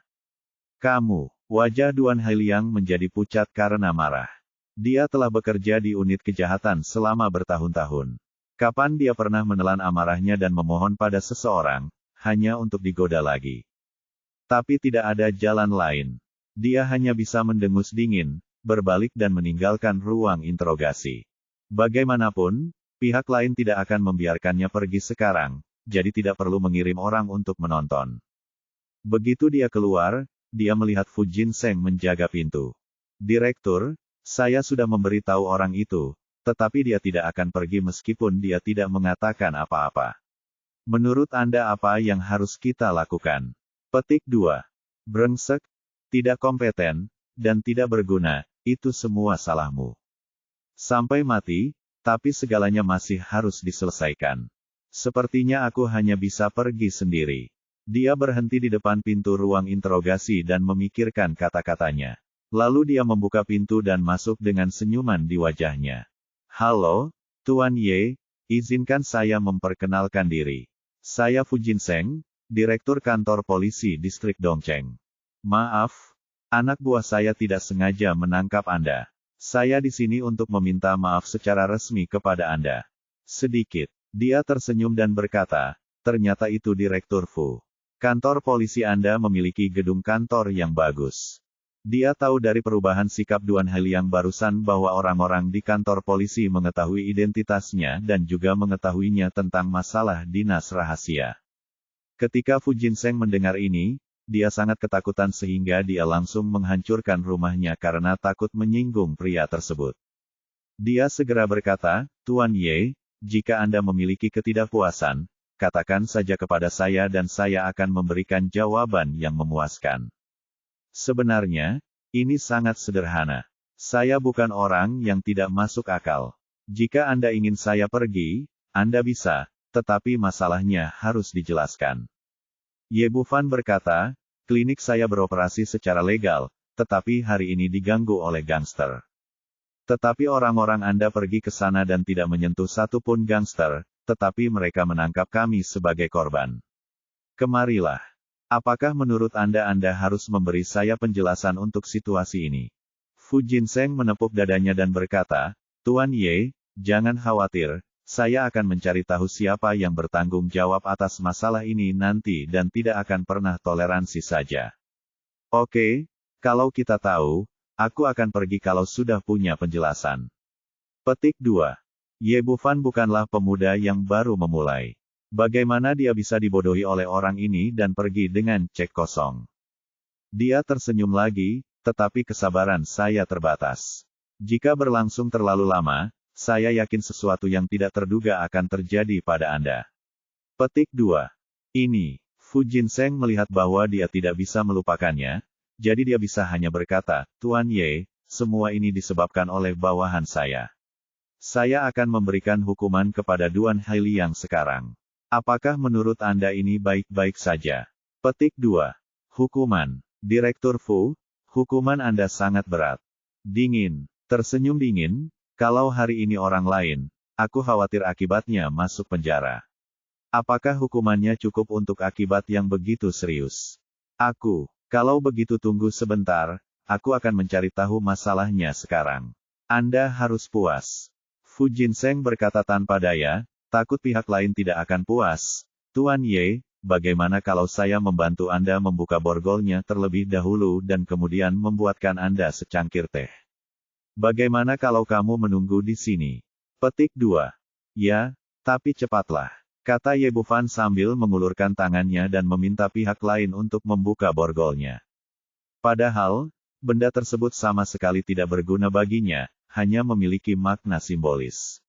Kamu, wajah Duan Hailiang menjadi pucat karena marah. Dia telah bekerja di unit kejahatan selama bertahun-tahun. Kapan dia pernah menelan amarahnya dan memohon pada seseorang, hanya untuk digoda lagi? Tapi tidak ada jalan lain. Dia hanya bisa mendengus dingin, berbalik dan meninggalkan ruang interogasi. Bagaimanapun, pihak lain tidak akan membiarkannya pergi sekarang, jadi tidak perlu mengirim orang untuk menonton. Begitu dia keluar, dia melihat Fu Jinseng menjaga pintu. Direktur, saya sudah memberitahu orang itu, tetapi dia tidak akan pergi meskipun dia tidak mengatakan apa-apa. Menurut Anda apa yang harus kita lakukan? Petik 2. Brengsek, tidak kompeten, dan tidak berguna, itu semua salahmu. Sampai mati, tapi segalanya masih harus diselesaikan. Sepertinya aku hanya bisa pergi sendiri. Dia berhenti di depan pintu ruang interogasi dan memikirkan kata-katanya. Lalu dia membuka pintu dan masuk dengan senyuman di wajahnya. Halo, Tuan Ye, izinkan saya memperkenalkan diri. Saya Fu Jinseng, Direktur Kantor Polisi Distrik Dongcheng. Maaf, anak buah saya tidak sengaja menangkap Anda. Saya di sini untuk meminta maaf secara resmi kepada Anda. Sedikit. Dia tersenyum dan berkata, ternyata itu Direktur Fu. Kantor polisi Anda memiliki gedung kantor yang bagus. Dia tahu dari perubahan sikap Duan Hailiang barusan bahwa orang-orang di kantor polisi mengetahui identitasnya dan juga mengetahuinya tentang masalah dinas rahasia. Ketika Fu Jinseng mendengar ini, dia sangat ketakutan sehingga dia langsung menghancurkan rumahnya karena takut menyinggung pria tersebut. Dia segera berkata, Tuan Ye, jika Anda memiliki ketidakpuasan, katakan saja kepada saya dan saya akan memberikan jawaban yang memuaskan. Sebenarnya, ini sangat sederhana. Saya bukan orang yang tidak masuk akal. Jika Anda ingin saya pergi, Anda bisa, tetapi masalahnya harus dijelaskan. Ye Bufan berkata, klinik saya beroperasi secara legal, tetapi hari ini diganggu oleh gangster. Tetapi orang-orang Anda pergi ke sana dan tidak menyentuh satupun gangster, tetapi mereka menangkap kami sebagai korban. Kemarilah. Apakah menurut Anda harus memberi saya penjelasan untuk situasi ini? Fu Jinseng menepuk dadanya dan berkata, Tuan Ye, jangan khawatir, saya akan mencari tahu siapa yang bertanggung jawab atas masalah ini nanti dan tidak akan pernah toleransi saja. Oke, kalau kita tahu, aku akan pergi kalau sudah punya penjelasan. Petik 2. Ye Bufan bukanlah pemuda yang baru memulai. Bagaimana dia bisa dibodohi oleh orang ini dan pergi dengan cek kosong? Dia tersenyum lagi, tetapi kesabaran saya terbatas. Jika berlangsung terlalu lama, saya yakin sesuatu yang tidak terduga akan terjadi pada Anda. Petik 2. Ini, Fu Jinseng melihat bahwa dia tidak bisa melupakannya, jadi dia bisa hanya berkata, Tuan Ye, semua ini disebabkan oleh bawahan saya. Saya akan memberikan hukuman kepada Duan Hailiang sekarang. Apakah menurut Anda ini baik-baik saja? Petik 2. Hukuman. Direktur Fu, hukuman Anda sangat berat. Dingin. Tersenyum dingin, kalau hari ini orang lain, Aku khawatir akibatnya masuk penjara. Apakah hukumannya cukup untuk akibat yang begitu serius? Kalau begitu tunggu sebentar, aku akan mencari tahu masalahnya sekarang. Anda harus puas. Fu Jinseng berkata tanpa daya, takut pihak lain tidak akan puas. Tuan Ye, bagaimana kalau saya membantu Anda membuka borgolnya terlebih dahulu dan kemudian membuatkan Anda secangkir teh? Bagaimana kalau kamu menunggu di sini? Petik 2. Ya, tapi cepatlah, kata Ye Bufan sambil mengulurkan tangannya dan meminta pihak lain untuk membuka borgolnya. Padahal, benda tersebut sama sekali tidak berguna baginya, hanya memiliki makna simbolis.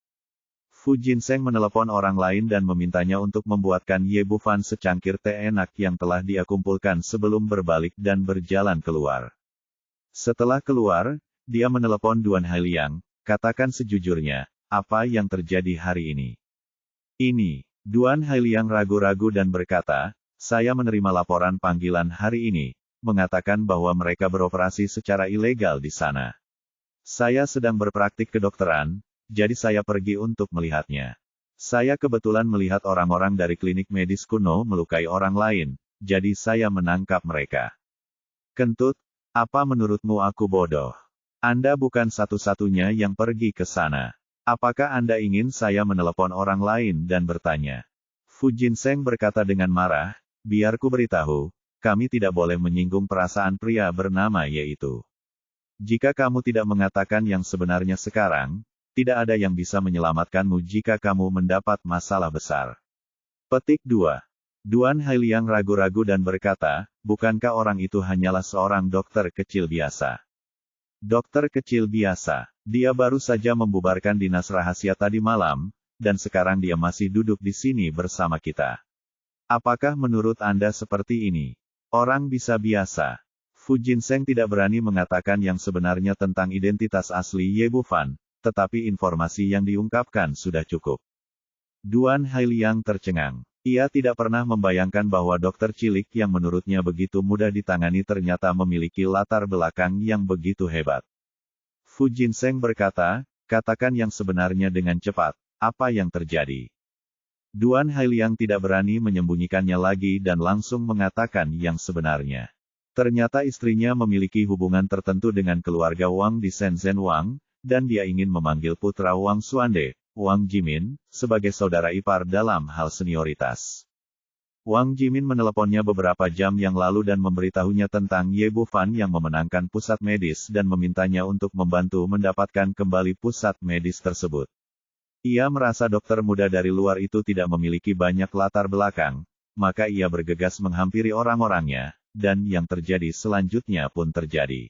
Fu Jinseng menelepon orang lain dan memintanya untuk membuatkan Ye Bufan secangkir teh enak yang telah dia kumpulkan sebelum berbalik dan berjalan keluar. Setelah keluar, dia menelepon Duan Hailiang, katakan sejujurnya, apa yang terjadi hari ini? Duan Hailiang ragu-ragu dan berkata, saya menerima laporan panggilan hari ini, mengatakan bahwa mereka beroperasi secara ilegal di sana. Saya sedang berpraktik kedokteran, jadi saya pergi untuk melihatnya. Saya kebetulan melihat orang-orang dari klinik medis kuno melukai orang lain, jadi saya menangkap mereka. Kentut, apa menurutmu aku bodoh? Anda bukan satu-satunya yang pergi ke sana. Apakah Anda ingin saya menelepon orang lain dan bertanya? Fu Jinseng berkata dengan marah, biar ku beritahu, kami tidak boleh menyinggung perasaan pria bernama Ye itu. Jika kamu tidak mengatakan yang sebenarnya sekarang, tidak ada yang bisa menyelamatkanmu jika kamu mendapat masalah besar. Petik 2. Duan Hailiang ragu-ragu dan berkata, bukankah orang itu hanyalah seorang dokter kecil biasa? Dokter kecil biasa. Dia baru saja membubarkan dinas rahasia tadi malam, dan sekarang dia masih duduk di sini bersama kita. Apakah menurut Anda seperti ini? Orang bisa biasa. Fu Jinseng tidak berani mengatakan yang sebenarnya tentang identitas asli Ye Bufan, tetapi informasi yang diungkapkan sudah cukup. Duan Hailiang tercengang. Ia tidak pernah membayangkan bahwa dokter cilik yang menurutnya begitu mudah ditangani ternyata memiliki latar belakang yang begitu hebat. Fu Jinseng berkata, katakan yang sebenarnya dengan cepat, apa yang terjadi? Duan Hailiang tidak berani menyembunyikannya lagi dan langsung mengatakan yang sebenarnya. Ternyata istrinya memiliki hubungan tertentu dengan keluarga Wang di Shenzhen Wang, dan dia ingin memanggil putra Wang Xuande, Wang Jimin, sebagai saudara ipar dalam hal senioritas. Wang Jimin meneleponnya beberapa jam yang lalu dan memberitahunya tentang Ye Bufan yang memenangkan pusat medis dan memintanya untuk membantu mendapatkan kembali pusat medis tersebut. Ia merasa dokter muda dari luar itu tidak memiliki banyak latar belakang, maka ia bergegas menghampiri orang-orangnya, dan yang terjadi selanjutnya pun terjadi.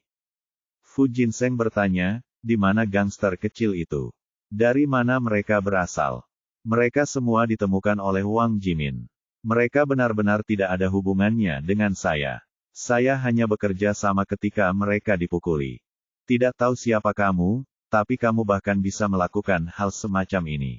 Fu Jinseng bertanya, di mana gangster kecil itu? Dari mana mereka berasal? Mereka semua ditemukan oleh Wang Jimin. Mereka benar-benar tidak ada hubungannya dengan saya. Saya hanya bekerja sama ketika mereka dipukuli. Tidak tahu siapa kamu, tapi kamu bahkan bisa melakukan hal semacam ini.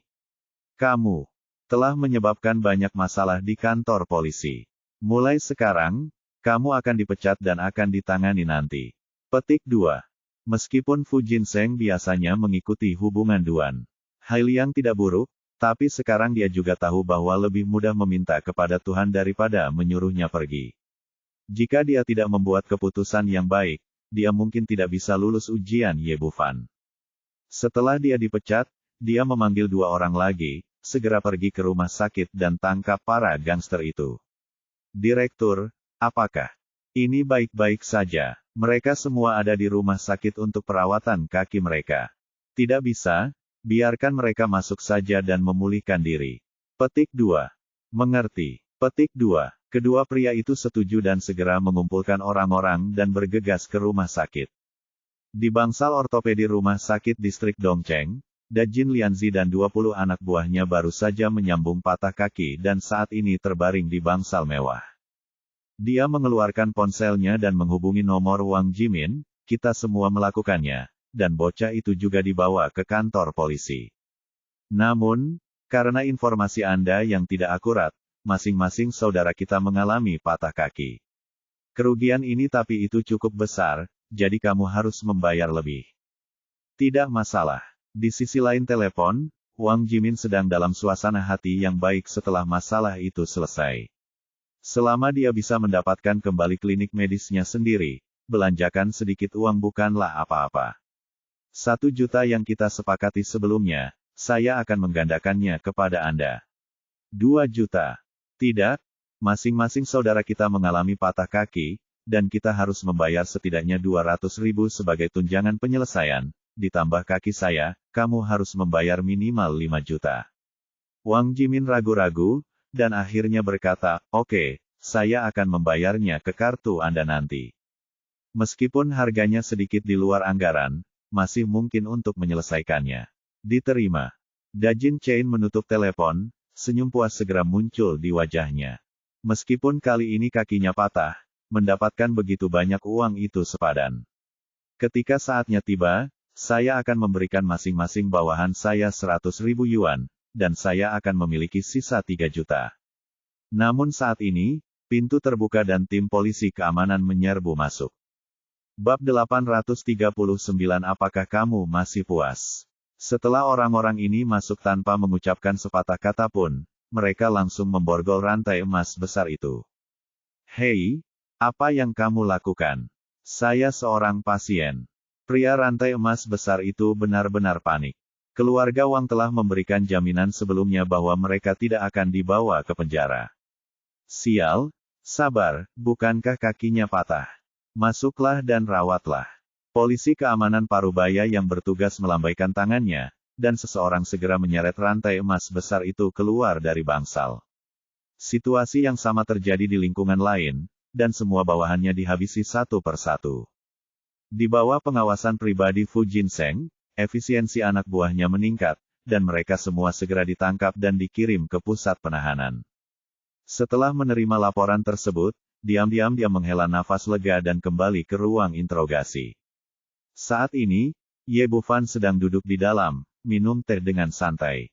Kamu telah menyebabkan banyak masalah di kantor polisi. Mulai sekarang, kamu akan dipecat dan akan ditangani nanti. Petik 2. Meskipun Fu Jinseng biasanya mengikuti hubungan Duan Hailiang tidak buruk, tapi sekarang dia juga tahu bahwa lebih mudah meminta kepada Tuhan daripada menyuruhnya pergi. Jika dia tidak membuat keputusan yang baik, dia mungkin tidak bisa lulus ujian Ye Bufan. Setelah dia dipecat, dia memanggil 2 orang lagi, segera pergi ke rumah sakit dan tangkap para gangster itu. Direktur, apakah ini baik-baik saja? Mereka semua ada di rumah sakit untuk perawatan kaki mereka. Tidak bisa, biarkan mereka masuk saja dan memulihkan diri. Petik 2. Mengerti. Petik 2. Kedua pria itu setuju dan segera mengumpulkan orang-orang dan bergegas ke rumah sakit. Di bangsal ortopedi rumah sakit distrik Dongcheng, Dajin Lianzi dan 20 anak buahnya baru saja menyambung patah kaki dan saat ini terbaring di bangsal mewah. Dia mengeluarkan ponselnya dan menghubungi nomor Wang Jimin, kita semua melakukannya. Dan bocah itu juga dibawa ke kantor polisi. Namun, karena informasi Anda yang tidak akurat, masing-masing saudara kita mengalami patah kaki. Kerugian ini tapi itu cukup besar, jadi kamu harus membayar lebih. Tidak masalah. Di sisi lain telepon, Wang Jimin sedang dalam suasana hati yang baik setelah masalah itu selesai. Selama dia bisa mendapatkan kembali klinik medisnya sendiri, belanjakan sedikit uang bukanlah apa-apa. 1 juta yang kita sepakati sebelumnya, saya akan menggandakannya kepada Anda. 2 juta. Tidak, masing-masing saudara kita mengalami patah kaki, dan kita harus membayar setidaknya 200.000 sebagai tunjangan penyelesaian, ditambah kaki saya, kamu harus membayar minimal 5 juta. Wang Jimin ragu-ragu, dan akhirnya berkata, oke, saya akan membayarnya ke kartu Anda nanti. Meskipun harganya sedikit di luar anggaran, masih mungkin untuk menyelesaikannya. Diterima. Dajin Chen menutup telepon, senyum puas segera muncul di wajahnya. Meskipun kali ini kakinya patah, mendapatkan begitu banyak uang itu sepadan. Ketika saatnya tiba, saya akan memberikan masing-masing bawahan saya 100.000 yuan, dan saya akan memiliki sisa 3 juta. Namun saat ini, pintu terbuka dan tim polisi keamanan menyerbu masuk. Bab 839 Apakah kamu masih puas? Setelah orang-orang ini masuk tanpa mengucapkan sepatah kata pun, mereka langsung memborgol rantai emas besar itu. Hei, apa yang kamu lakukan? Saya seorang pasien. Pria rantai emas besar itu benar-benar panik. Keluarga Wang telah memberikan jaminan sebelumnya bahwa mereka tidak akan dibawa ke penjara. Sial, sabar, bukankah kakinya patah? Masuklah dan rawatlah. Polisi keamanan Parubaya yang bertugas melambaikan tangannya, dan seseorang segera menyeret rantai emas besar itu keluar dari bangsal. Situasi yang sama terjadi di lingkungan lain, dan semua bawahannya dihabisi satu persatu. Di bawah pengawasan pribadi Fu Jinseng, efisiensi anak buahnya meningkat, dan mereka semua segera ditangkap dan dikirim ke pusat penahanan. Setelah menerima laporan tersebut, diam-diam dia menghela nafas lega dan kembali ke ruang interogasi. Saat ini, Ye Bufan sedang duduk di dalam, minum teh dengan santai.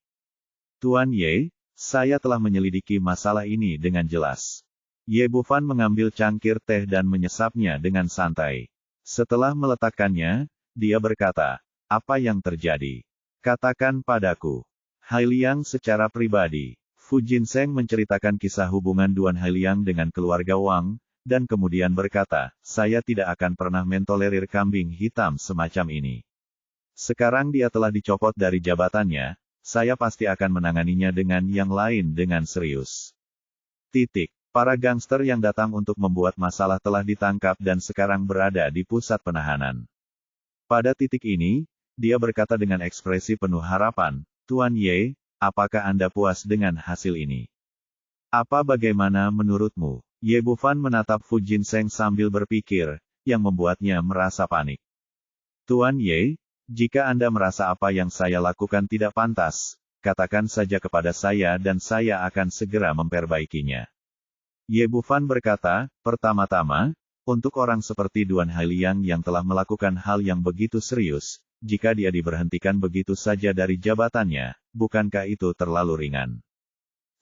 Tuan Ye, saya telah menyelidiki masalah ini dengan jelas. Ye Bufan mengambil cangkir teh dan menyesapnya dengan santai. Setelah meletakkannya, dia berkata, apa yang terjadi? Katakan padaku. Hailiang secara pribadi. Fu Jinseng menceritakan kisah hubungan Duan Hailiang dengan keluarga Wang, dan kemudian berkata, saya tidak akan pernah mentolerir kambing hitam semacam ini. Sekarang dia telah dicopot dari jabatannya, saya pasti akan menanganinya dengan yang lain dengan serius. Titik. Para gangster yang datang untuk membuat masalah telah ditangkap dan sekarang berada di pusat penahanan. Pada titik ini, dia berkata dengan ekspresi penuh harapan, Tuan Ye, apakah Anda puas dengan hasil ini? Apa bagaimana menurutmu? Ye Bufan menatap Fu Jinseng sambil berpikir, yang membuatnya merasa panik. Tuan Ye, jika Anda merasa apa yang saya lakukan tidak pantas, katakan saja kepada saya dan saya akan segera memperbaikinya. Ye Bufan berkata, pertama-tama, untuk orang seperti Duan Hailiang yang telah melakukan hal yang begitu serius, jika dia diberhentikan begitu saja dari jabatannya, bukankah itu terlalu ringan?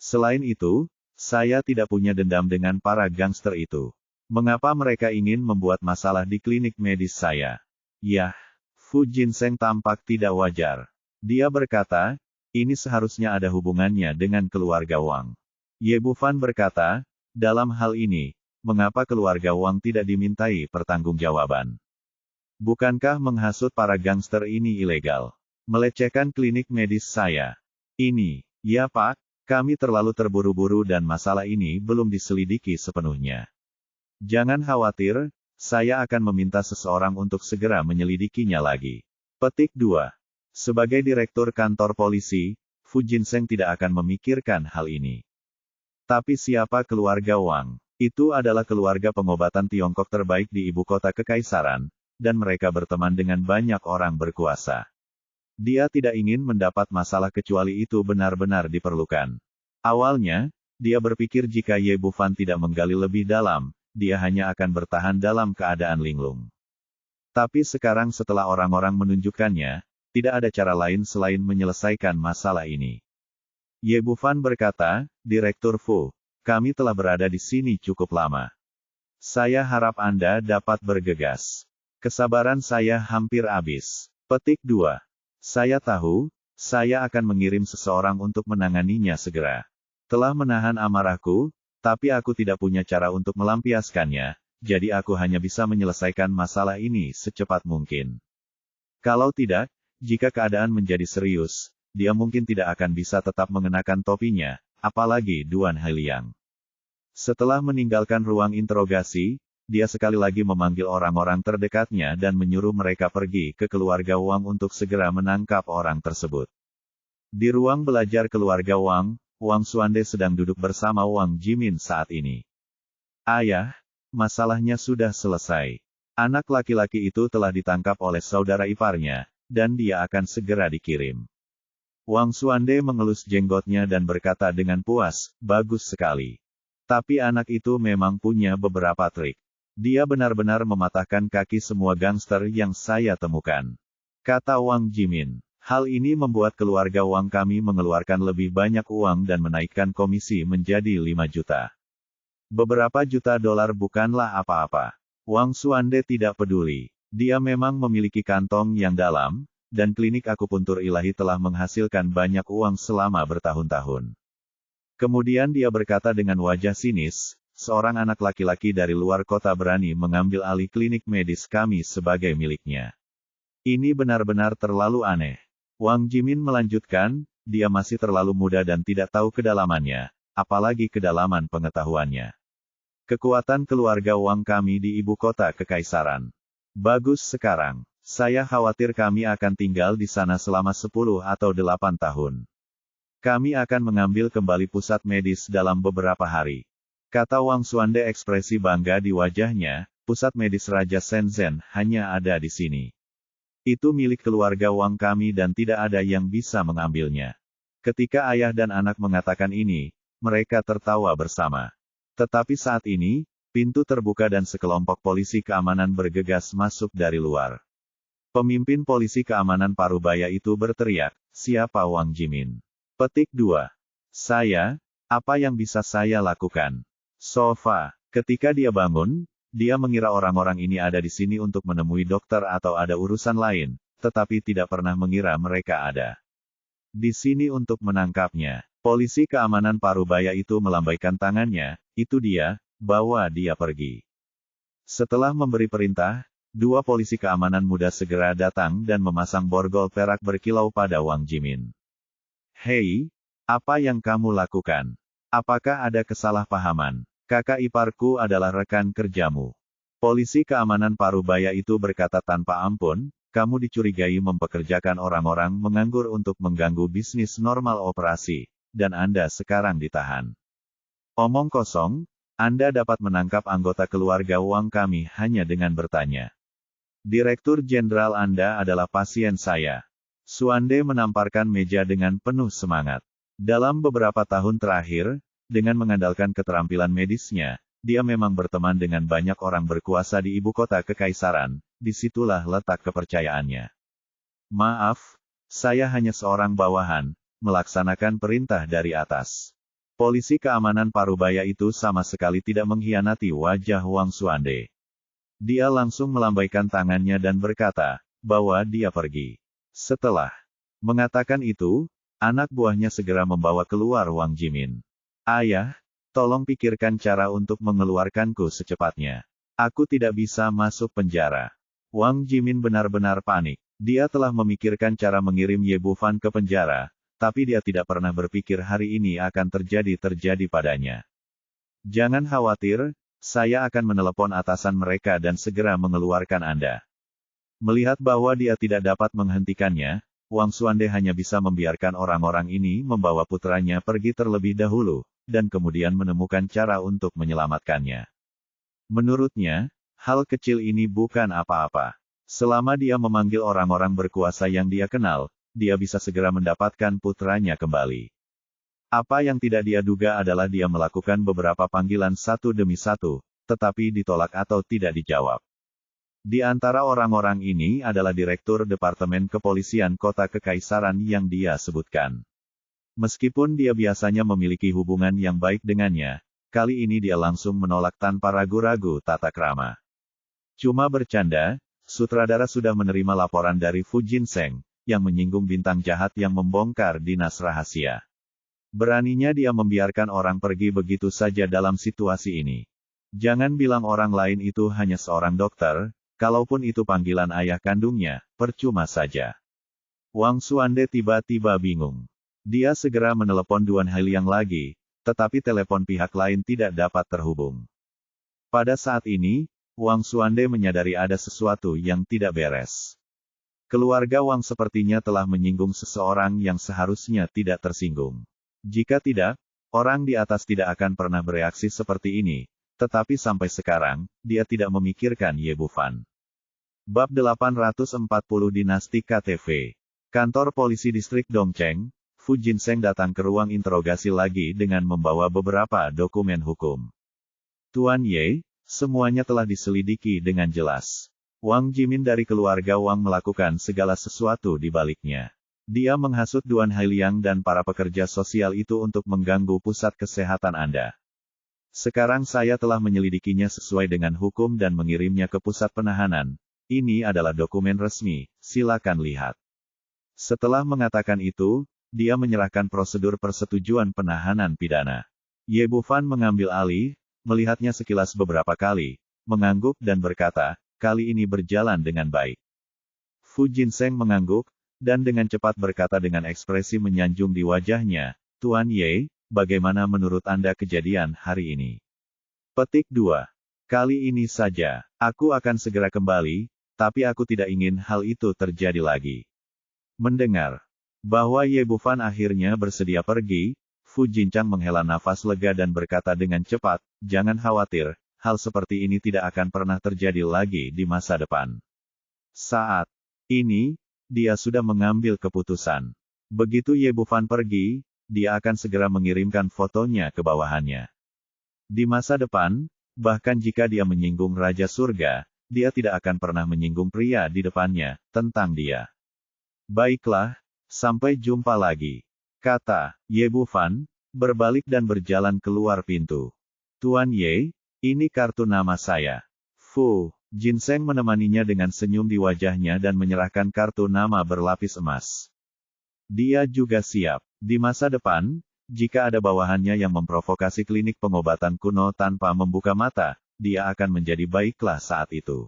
Selain itu, saya tidak punya dendam dengan para gangster itu. Mengapa mereka ingin membuat masalah di klinik medis saya? Yah, Fu Jinseng tampak tidak wajar. Dia berkata, ini seharusnya ada hubungannya dengan keluarga Wang. Ye Bufan berkata, dalam hal ini, mengapa keluarga Wang tidak dimintai pertanggungjawaban? Bukankah menghasut para gangster ini ilegal? Melecehkan klinik medis saya? Ini, ya Pak, kami terlalu terburu-buru dan masalah ini belum diselidiki sepenuhnya. Jangan khawatir, saya akan meminta seseorang untuk segera menyelidikinya lagi. Petik 2. Sebagai direktur kantor polisi, Fu Jinseng tidak akan memikirkan hal ini. Tapi siapa keluarga Wang? Itu adalah keluarga pengobatan Tiongkok terbaik di ibu kota kekaisaran, dan mereka berteman dengan banyak orang berkuasa. Dia tidak ingin mendapat masalah kecuali itu benar-benar diperlukan. Awalnya, dia berpikir jika Ye Bufan tidak menggali lebih dalam, dia hanya akan bertahan dalam keadaan linglung. Tapi sekarang setelah orang-orang menunjukkannya, tidak ada cara lain selain menyelesaikan masalah ini. Ye Bufan berkata, Direktur Fu, kami telah berada di sini cukup lama. Saya harap Anda dapat bergegas. Kesabaran saya hampir habis. Petik 2. Saya tahu, Saya akan mengirim seseorang untuk menanganinya segera. Telah menahan amarahku, tapi aku tidak punya cara untuk melampiaskannya, jadi aku hanya bisa menyelesaikan masalah ini secepat mungkin. Kalau tidak, jika keadaan menjadi serius, dia mungkin tidak akan bisa tetap mengenakan topinya, apalagi Duan Hailiang. Setelah meninggalkan ruang interogasi, dia sekali lagi memanggil orang-orang terdekatnya dan menyuruh mereka pergi ke keluarga Wang untuk segera menangkap orang tersebut. Di ruang belajar keluarga Wang, Wang Xuande sedang duduk bersama Wang Jimin saat ini. Ayah, masalahnya sudah selesai. Anak laki-laki itu telah ditangkap oleh saudara iparnya, dan dia akan segera dikirim. Wang Xuande mengelus jenggotnya dan berkata dengan puas, bagus sekali. Tapi anak itu memang punya beberapa trik. Dia benar-benar mematahkan kaki semua gangster yang saya temukan. Kata Wang Jimin. Hal ini membuat keluarga Wang kami mengeluarkan lebih banyak uang dan menaikkan komisi menjadi 5 juta. Beberapa juta dolar bukanlah apa-apa. Wang Xuande tidak peduli. Dia memang memiliki kantong yang dalam, dan klinik akupuntur ilahi telah menghasilkan banyak uang selama bertahun-tahun. Kemudian dia berkata dengan wajah sinis, seorang anak laki-laki dari luar kota berani mengambil alih klinik medis kami sebagai miliknya. Ini benar-benar terlalu aneh. Wang Jimin melanjutkan, dia masih terlalu muda dan tidak tahu kedalamannya, apalagi kedalaman pengetahuannya. Kekuatan keluarga Wang kami di ibu kota kekaisaran. Bagus sekarang. Saya khawatir kami akan tinggal di sana selama 10 atau 8 tahun. Kami akan mengambil kembali pusat medis dalam beberapa hari. Kata Wang Xuande ekspresi bangga di wajahnya, pusat medis Raja Shenzhen hanya ada di sini. Itu milik keluarga Wang kami dan tidak ada yang bisa mengambilnya. Ketika ayah dan anak mengatakan ini, mereka tertawa bersama. Tetapi saat ini, pintu terbuka dan sekelompok polisi keamanan bergegas masuk dari luar. Pemimpin polisi keamanan Parubaya itu berteriak, siapa Wang Jimin? Petik 2. Saya, apa yang bisa saya lakukan? Sofa. Ketika dia bangun, dia mengira orang-orang ini ada di sini untuk menemui dokter atau ada urusan lain, tetapi tidak pernah mengira mereka ada di sini untuk menangkapnya. Polisi keamanan Parubaya itu melambaikan tangannya, itu dia, bawa dia pergi. Setelah memberi perintah, 2 polisi keamanan muda segera datang dan memasang borgol perak berkilau pada Wang Jimin. Hei, apa yang kamu lakukan? Apakah ada kesalahpahaman? Kakak iparku adalah rekan kerjamu. Polisi keamanan Parubaya itu berkata tanpa ampun, kamu dicurigai mempekerjakan orang-orang menganggur untuk mengganggu bisnis normal operasi, dan Anda sekarang ditahan. Omong kosong, Anda dapat menangkap anggota keluarga Wang kami hanya dengan bertanya. Direktur Jenderal Anda adalah pasien saya. Xuande menamparkan meja dengan penuh semangat. Dalam beberapa tahun terakhir, dengan mengandalkan keterampilan medisnya, dia memang berteman dengan banyak orang berkuasa di ibu kota kekaisaran, disitulah letak kepercayaannya. Maaf, saya hanya seorang bawahan, melaksanakan perintah dari atas. Polisi keamanan Parubaya itu sama sekali tidak mengkhianati wajah Wang Xuande. Dia langsung melambaikan tangannya dan berkata, bawa dia pergi. Setelah mengatakan itu, anak buahnya segera membawa keluar Wang Jimin. Ayah, tolong pikirkan cara untuk mengeluarkanku secepatnya. Aku tidak bisa masuk penjara. Wang Jimin benar-benar panik. Dia telah memikirkan cara mengirim Ye Bufan ke penjara, tapi dia tidak pernah berpikir hari ini akan terjadi padanya. Jangan khawatir, saya akan menelepon atasan mereka dan segera mengeluarkan Anda. Melihat bahwa dia tidak dapat menghentikannya, Wang Xuande hanya bisa membiarkan orang-orang ini membawa putranya pergi terlebih dahulu, dan kemudian menemukan cara untuk menyelamatkannya. Menurutnya, hal kecil ini bukan apa-apa. Selama dia memanggil orang-orang berkuasa yang dia kenal, dia bisa segera mendapatkan putranya kembali. Apa yang tidak dia duga adalah dia melakukan beberapa panggilan satu demi satu, tetapi ditolak atau tidak dijawab. Di antara orang-orang ini adalah Direktur Departemen Kepolisian Kota Kekaisaran yang dia sebutkan. Meskipun dia biasanya memiliki hubungan yang baik dengannya, kali ini dia langsung menolak tanpa ragu-ragu tata krama. Cuma bercanda, sutradara sudah menerima laporan dari Fu Jinseng, yang menyinggung bintang jahat yang membongkar dinas rahasia. Beraninya dia membiarkan orang pergi begitu saja dalam situasi ini. Jangan bilang orang lain itu hanya seorang dokter, kalaupun itu panggilan ayah kandungnya, percuma saja. Wang Xuande tiba-tiba bingung. Dia segera menelepon Duan Hailiang lagi, tetapi telepon pihak lain tidak dapat terhubung. Pada saat ini, Wang Xuande menyadari ada sesuatu yang tidak beres. Keluarga Wang sepertinya telah menyinggung seseorang yang seharusnya tidak tersinggung. Jika tidak, orang di atas tidak akan pernah bereaksi seperti ini, tetapi sampai sekarang, dia tidak memikirkan Ye Bufan. Bab 840 Dinasti KTV. Kantor Polisi Distrik Dongcheng, Fu Jinseng datang ke ruang interogasi lagi dengan membawa beberapa dokumen hukum. Tuan Ye, semuanya telah diselidiki dengan jelas. Wang Jimin dari keluarga Wang melakukan segala sesuatu di baliknya. Dia menghasut Duan Hailiang dan para pekerja sosial itu untuk mengganggu pusat kesehatan Anda. Sekarang saya telah menyelidikinya sesuai dengan hukum dan mengirimnya ke pusat penahanan. Ini adalah dokumen resmi, silakan lihat. Setelah mengatakan itu, dia menyerahkan prosedur persetujuan penahanan pidana. Ye Bufan mengambil alih, melihatnya sekilas beberapa kali, mengangguk dan berkata, kali ini berjalan dengan baik. Fu Jinseng mengangguk, dan dengan cepat berkata dengan ekspresi menyanjung di wajahnya, Tuan Ye, bagaimana menurut Anda kejadian hari ini? Petik 2. Kali ini saja, aku akan segera kembali, tapi aku tidak ingin hal itu terjadi lagi. Mendengar bahwa Ye Bufan akhirnya bersedia pergi, Fu Jinchang menghela nafas lega dan berkata dengan cepat, jangan khawatir, hal seperti ini tidak akan pernah terjadi lagi di masa depan. Saat ini, dia sudah mengambil keputusan. Begitu Ye Bufan pergi, dia akan segera mengirimkan fotonya ke bawahannya. Di masa depan, bahkan jika dia menyinggung Raja Surga, dia tidak akan pernah menyinggung pria di depannya, tentang dia. Baiklah, sampai jumpa lagi, kata Ye Bufan, berbalik dan berjalan keluar pintu. Tuan Ye, ini kartu nama saya. Fu Jinseng menemaninya dengan senyum di wajahnya dan menyerahkan kartu nama berlapis emas. Dia juga siap. Di masa depan, jika ada bawahannya yang memprovokasi klinik pengobatan kuno tanpa membuka mata, dia akan menjadi baiklah saat itu.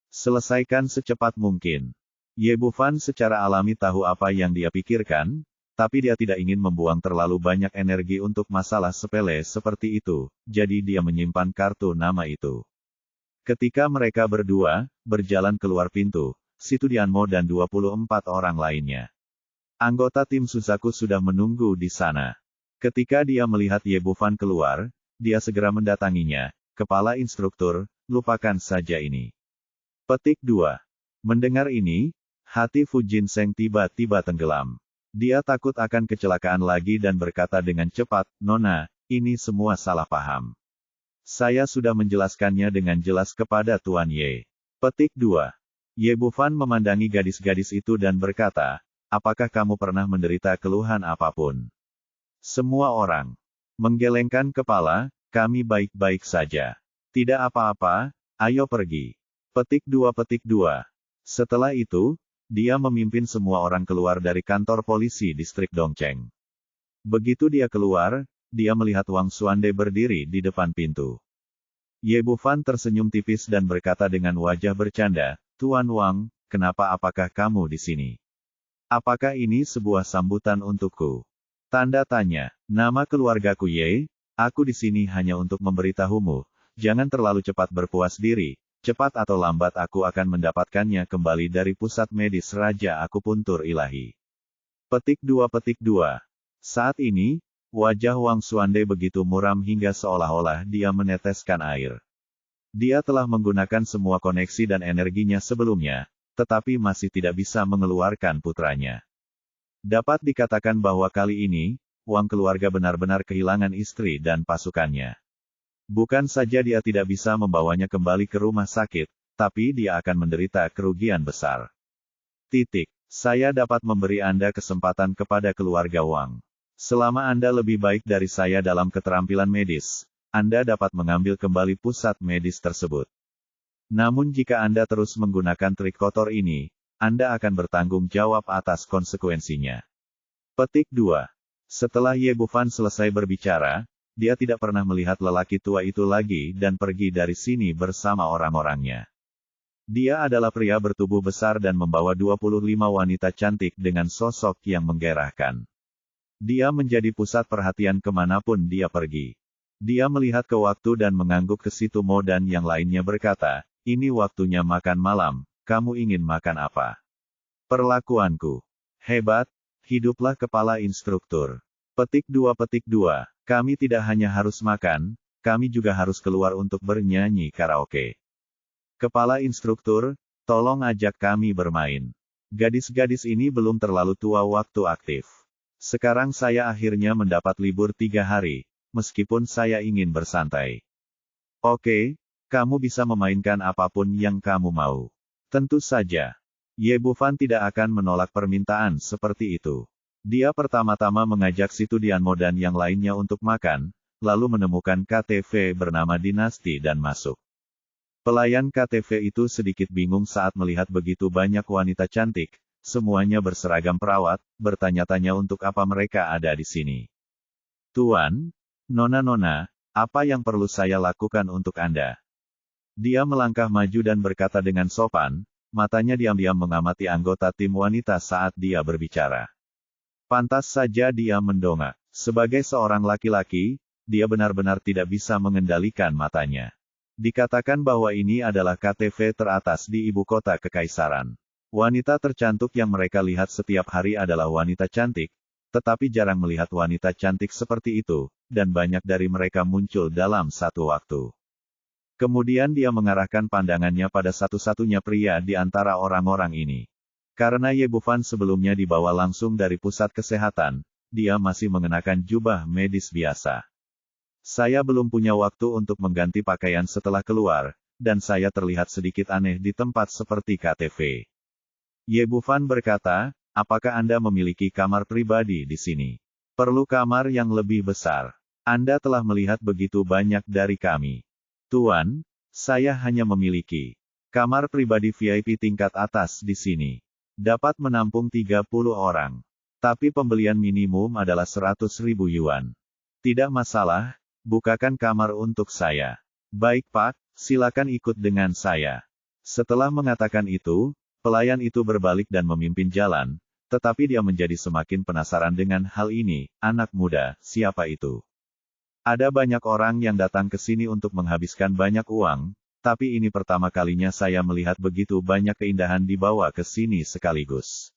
Selesaikan secepat mungkin. Ye Bufan secara alami tahu apa yang dia pikirkan, tapi dia tidak ingin membuang terlalu banyak energi untuk masalah sepele seperti itu, jadi dia menyimpan kartu nama itu. Ketika mereka berdua berjalan keluar pintu, Situ Dianmo dan 24 orang lainnya. Anggota tim Suzaku sudah menunggu di sana. Ketika dia melihat Ye Bufan keluar, dia segera mendatanginya. Kepala instruktur, lupakan saja ini. Petik 2. Mendengar ini, hati Fu Jinseng tiba-tiba tenggelam. Dia takut akan kecelakaan lagi dan berkata dengan cepat, Nona, ini semua salah paham. Saya sudah menjelaskannya dengan jelas kepada Tuan Ye. Petik 2. Ye Bufan memandangi gadis-gadis itu dan berkata, apakah kamu pernah menderita keluhan apapun? Semua orang menggelengkan kepala, kami baik-baik saja. Tidak apa-apa, ayo pergi. Petik 2. Setelah itu, dia memimpin semua orang keluar dari kantor polisi distrik Dongcheng. Begitu dia keluar, dia melihat Wang Xuande berdiri di depan pintu. Ye Bufan tersenyum tipis dan berkata dengan wajah bercanda, Tuan Wang, apakah kamu di sini? Apakah ini sebuah sambutan untukku? Tanda tanya, nama keluargaku Ye, aku di sini hanya untuk memberitahumu, jangan terlalu cepat berpuas diri, cepat atau lambat aku akan mendapatkannya kembali dari pusat medis Raja Akupuntur Ilahi. Petik 2. Saat ini, wajah Wang Xuande begitu muram hingga seolah-olah dia meneteskan air. Dia telah menggunakan semua koneksi dan energinya sebelumnya, tetapi masih tidak bisa mengeluarkan putranya. Dapat dikatakan bahwa kali ini, Wang keluarga benar-benar kehilangan istri dan pasukannya. Bukan saja dia tidak bisa membawanya kembali ke rumah sakit, tapi dia akan menderita kerugian besar. Saya dapat memberi Anda kesempatan kepada keluarga Wang. Selama Anda lebih baik dari saya dalam keterampilan medis, Anda dapat mengambil kembali pusat medis tersebut. Namun jika Anda terus menggunakan trik kotor ini, Anda akan bertanggung jawab atas konsekuensinya. Petik 2. Setelah Ye Bufan selesai berbicara, dia tidak pernah melihat lelaki tua itu lagi dan pergi dari sini bersama orang-orangnya. Dia adalah pria bertubuh besar dan membawa 25 wanita cantik dengan sosok yang menggairahkan. Dia menjadi pusat perhatian kemanapun dia pergi. Dia melihat ke waktu dan mengangguk ke situ Mo dan yang lainnya berkata, ini waktunya makan malam, kamu ingin makan apa? Perlakuanku hebat, hiduplah kepala instruktur. Petik 2. Kami tidak hanya harus makan, kami juga harus keluar untuk bernyanyi karaoke. Kepala instruktur, tolong ajak kami bermain. Gadis-gadis ini belum terlalu tua waktu aktif. Sekarang saya akhirnya mendapat libur 3 hari, meskipun saya ingin bersantai. Oke, kamu bisa memainkan apapun yang kamu mau. Tentu saja. Ye Bufan tidak akan menolak permintaan seperti itu. Dia pertama-tama mengajak si Tudianmo dan yang lainnya untuk makan, lalu menemukan KTV bernama Dinasti dan masuk. Pelayan KTV itu sedikit bingung saat melihat begitu banyak wanita cantik, semuanya berseragam perawat, bertanya-tanya untuk apa mereka ada di sini. Tuan, Nona, apa yang perlu saya lakukan untuk Anda? Dia melangkah maju dan berkata dengan sopan, matanya diam-diam mengamati anggota tim wanita saat dia berbicara. Pantas saja dia mendongak. Sebagai seorang laki-laki, dia benar-benar tidak bisa mengendalikan matanya. Dikatakan bahwa ini adalah KTV teratas di ibu kota kekaisaran. Wanita tercantik yang mereka lihat setiap hari adalah wanita cantik, tetapi jarang melihat wanita cantik seperti itu, dan banyak dari mereka muncul dalam satu waktu. Kemudian dia mengarahkan pandangannya pada satu-satunya pria di antara orang-orang ini. Karena Ye Bufan sebelumnya dibawa langsung dari pusat kesehatan, dia masih mengenakan jubah medis biasa. Saya belum punya waktu untuk mengganti pakaian setelah keluar, dan saya terlihat sedikit aneh di tempat seperti KTV. Ye Bufan berkata, apakah Anda memiliki kamar pribadi di sini? Perlu kamar yang lebih besar. Anda telah melihat begitu banyak dari kami. Tuan, saya hanya memiliki kamar pribadi VIP tingkat atas di sini. Dapat menampung 30 orang. Tapi pembelian minimum adalah 100.000 yuan. Tidak masalah, bukakan kamar untuk saya. Baik Pak, silakan ikut dengan saya. Setelah mengatakan itu, pelayan itu berbalik dan memimpin jalan, tetapi dia menjadi semakin penasaran dengan hal ini. Anak muda, siapa itu? Ada banyak orang yang datang ke sini untuk menghabiskan banyak uang, tapi ini pertama kalinya saya melihat begitu banyak keindahan dibawa ke sini sekaligus.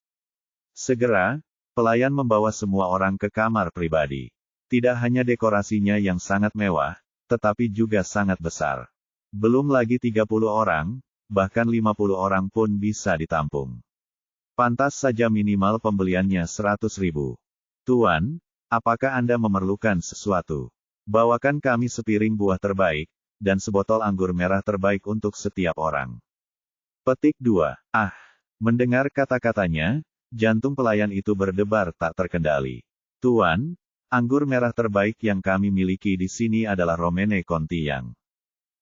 Segera, pelayan membawa semua orang ke kamar pribadi. Tidak hanya dekorasinya yang sangat mewah, tetapi juga sangat besar. Belum lagi 30 orang, bahkan 50 orang pun bisa ditampung. Pantas saja minimal pembeliannya 100.000. Tuan, apakah Anda memerlukan sesuatu? Bawakan kami sepiring buah terbaik, dan sebotol anggur merah terbaik untuk setiap orang. Petik 2. Mendengar kata-katanya, jantung pelayan itu berdebar tak terkendali. Tuan, anggur merah terbaik yang kami miliki di sini adalah Romane Conti yang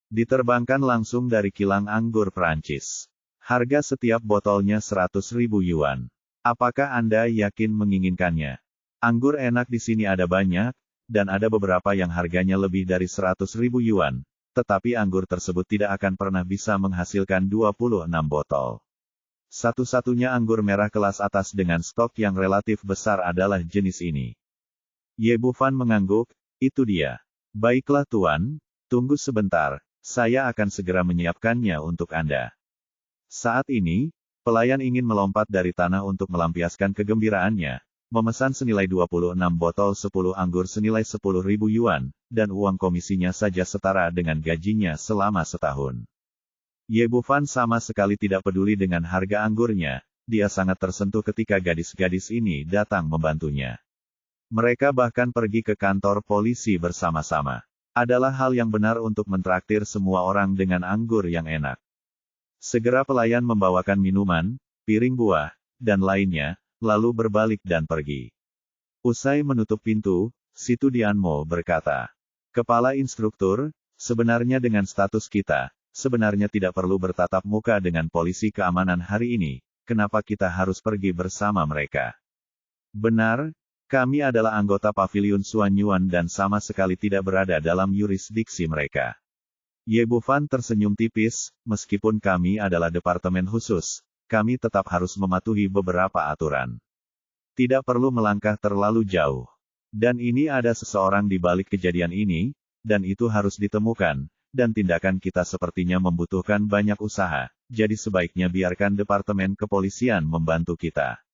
diterbangkan langsung dari kilang anggur Prancis. Harga setiap botolnya 100.000 yuan. Apakah Anda yakin menginginkannya? Anggur enak di sini ada banyak, dan ada beberapa yang harganya lebih dari 100.000 yuan. Tetapi anggur tersebut tidak akan pernah bisa menghasilkan 26 botol. Satu-satunya anggur merah kelas atas dengan stok yang relatif besar adalah jenis ini. Ye Bufan mengangguk, itu dia. Baiklah Tuan, tunggu sebentar, saya akan segera menyiapkannya untuk Anda. Saat ini, pelayan ingin melompat dari tanah untuk melampiaskan kegembiraannya, memesan senilai 26 botol 10 anggur senilai 10.000 yuan, dan uang komisinya saja setara dengan gajinya selama setahun. Ye Bufan sama sekali tidak peduli dengan harga anggurnya, dia sangat tersentuh ketika gadis-gadis ini datang membantunya. Mereka bahkan pergi ke kantor polisi bersama-sama. Adalah hal yang benar untuk mentraktir semua orang dengan anggur yang enak. Segera pelayan membawakan minuman, piring buah, dan lainnya, lalu berbalik dan pergi. Usai menutup pintu, si Tudianmo berkata, Kepala instruktur, sebenarnya dengan status kita, sebenarnya tidak perlu bertatap muka dengan polisi keamanan hari ini, kenapa kita harus pergi bersama mereka? Benar, kami adalah anggota Paviliun Suanyuan dan sama sekali tidak berada dalam yurisdiksi mereka. Ye Bufan tersenyum tipis, meskipun kami adalah departemen khusus, kami tetap harus mematuhi beberapa aturan. Tidak perlu melangkah terlalu jauh. Dan ini ada seseorang di balik kejadian ini, dan itu harus ditemukan, dan tindakan kita sepertinya membutuhkan banyak usaha, jadi sebaiknya biarkan Departemen Kepolisian membantu kita.